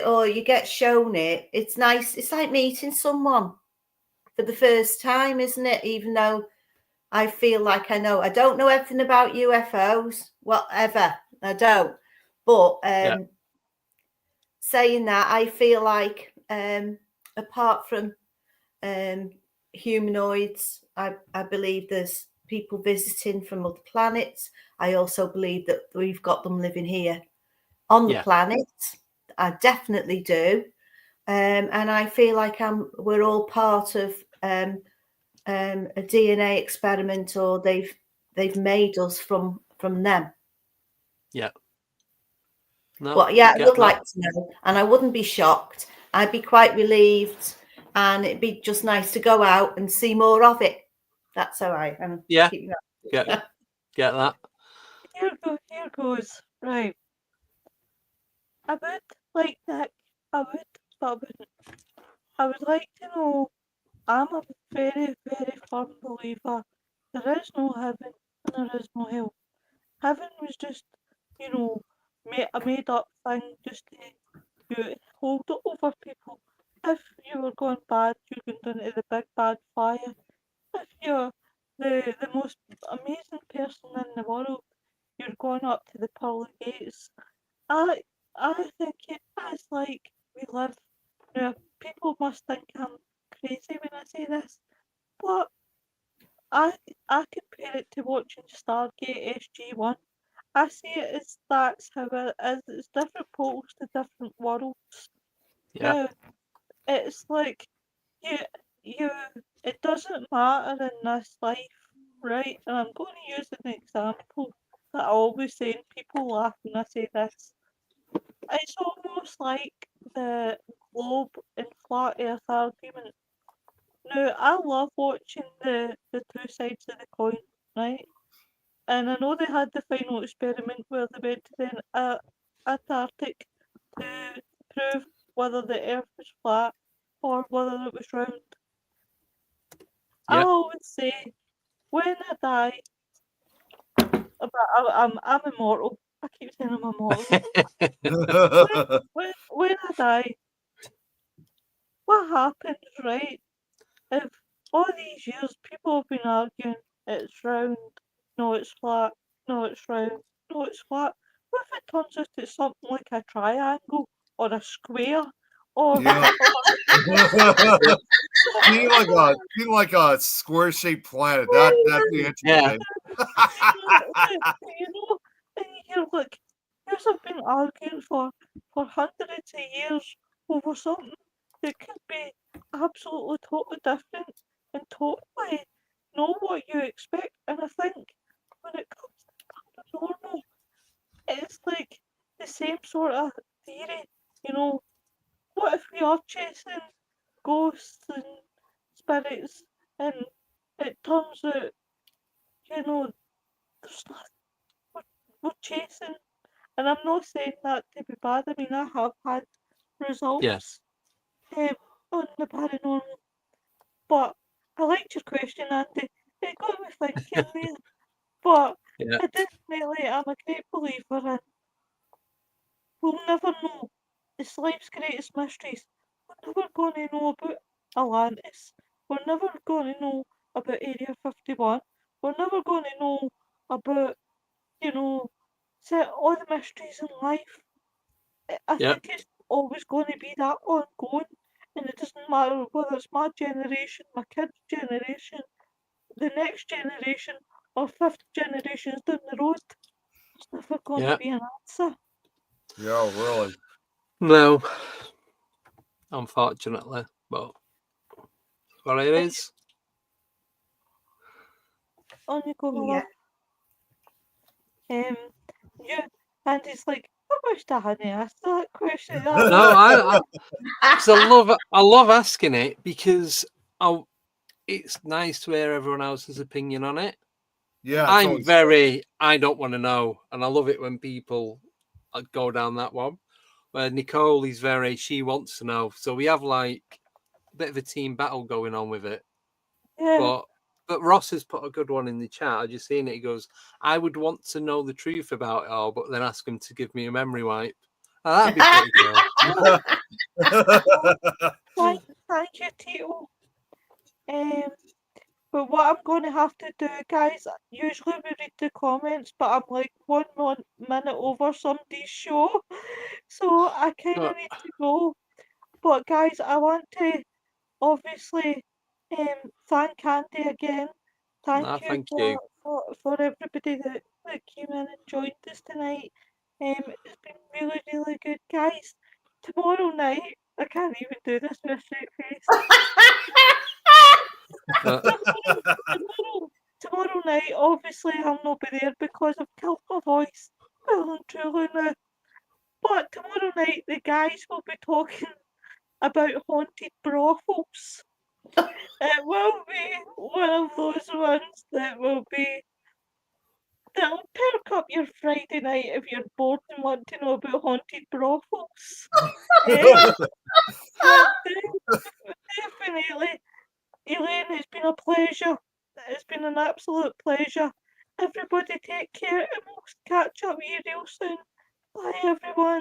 or you get shown it, it's nice. It's like meeting someone for the first time, isn't it? Even though I feel like I know, I don't know everything about UFOs, whatever, I don't. But saying that, I feel like apart from humanoids, I believe there's people visiting from other planets. I also believe that we've got them living here on the planet. I definitely do. And I feel like we're all part of a DNA experiment, or they've made us from them. Yeah. No, But yeah, I would like to know, and I wouldn't be shocked. I'd be quite relieved, and it'd be just nice to go out and see more of it. That's all right. Yeah. Get that. Here goes. Right. I would like that. I would, but I wouldn't. I would like to know. I'm a very, very firm believer. There is no heaven and there is no hell. Heaven was just, you know, a made up thing just to hold it over people. If you were going bad, you went into the big bad fire. If you're the most amazing person in the world, you're going up to the pearly gates. I I think it is like we live. Now, people must think I'm crazy when I say this, but I I compare it to watching Stargate SG-1. I see it as that's how it is. It's different portals to different worlds. Yeah. Now, it's like you you it doesn't matter in this life, right? And I'm going to use an example that I always say, and people laugh when I say this. It's almost like the globe and flat earth argument. Now, I love watching the two sides of the coin, right? And I know they had the final experiment where they went to the Antarctic to prove whether the earth was flat or whether it was round. I always say, when I die, but I'm immortal. I keep saying I'm immortal. when I die, what happens, right? If all these years people have been arguing it's round, no it's flat, no it's round, no it's flat, what if it turns out it's something like a triangle or a square or Yeah. or Being like a square shaped planet. That'd be interesting. you know, and you're like, years have been arguing for hundreds of years over something that could be absolutely totally different and totally not what you expect. And I think when it comes to paranormal, it's like the same sort of theory. You know, what if we are chasing ghosts and spirits and it turns out, you know, there's not, we're chasing. And I'm not saying that to be bad. I mean, I have had results on the paranormal. But I liked your question, Andy. It got me thinking there. But I definitely am a great believer in we'll never know it's life's greatest mysteries. We're never going to know about Atlantis. We're never going to know about Area 51. We're never going to know about, all the mysteries in life. I Yep. think it's always going to be that ongoing, and it doesn't matter whether it's my generation, my kids' generation, the next generation, or fifth generations down the road. There's never going to Yep. be an answer. Yeah, really. No, unfortunately, but what it is. On you go, my Yeah. love. You, and it's like, I wish I hadn't asked that question. No, I 'cause I love asking it because it's nice to hear everyone else's opinion on it. Yeah, it's I'm always very, I don't want to know, and I love it when people go down that one. Where Nicole is very, she wants to know, so we have like a bit of a team battle going on with it. Yeah. But Ross has put a good one in the chat. I just seen it. He goes, "I would want to know the truth about it all, but then ask him to give me a memory wipe." Oh, that'd be pretty cool. Thank you, Tito. But what I'm going to have to do, guys, usually we read the comments, but I'm like 1 minute over somebody's show, so I kind of need to go. But guys, I want to obviously thank Andy again. Thank you Thank you. for everybody that came in and joined us tonight. It's been really, really good, guys. Tomorrow night, I can't even do this with a straight face. Tomorrow night, obviously, I'll not be there because I've killed my voice. Well and truly now. But tomorrow night, the guys will be talking about haunted brothels. It will be one of those ones that'll perk up your Friday night if you're bored and want to know about haunted brothels. So definitely, Elaine, it's been a pleasure. It's been an absolute pleasure. Everybody take care and we'll catch up with you real soon. Bye everyone.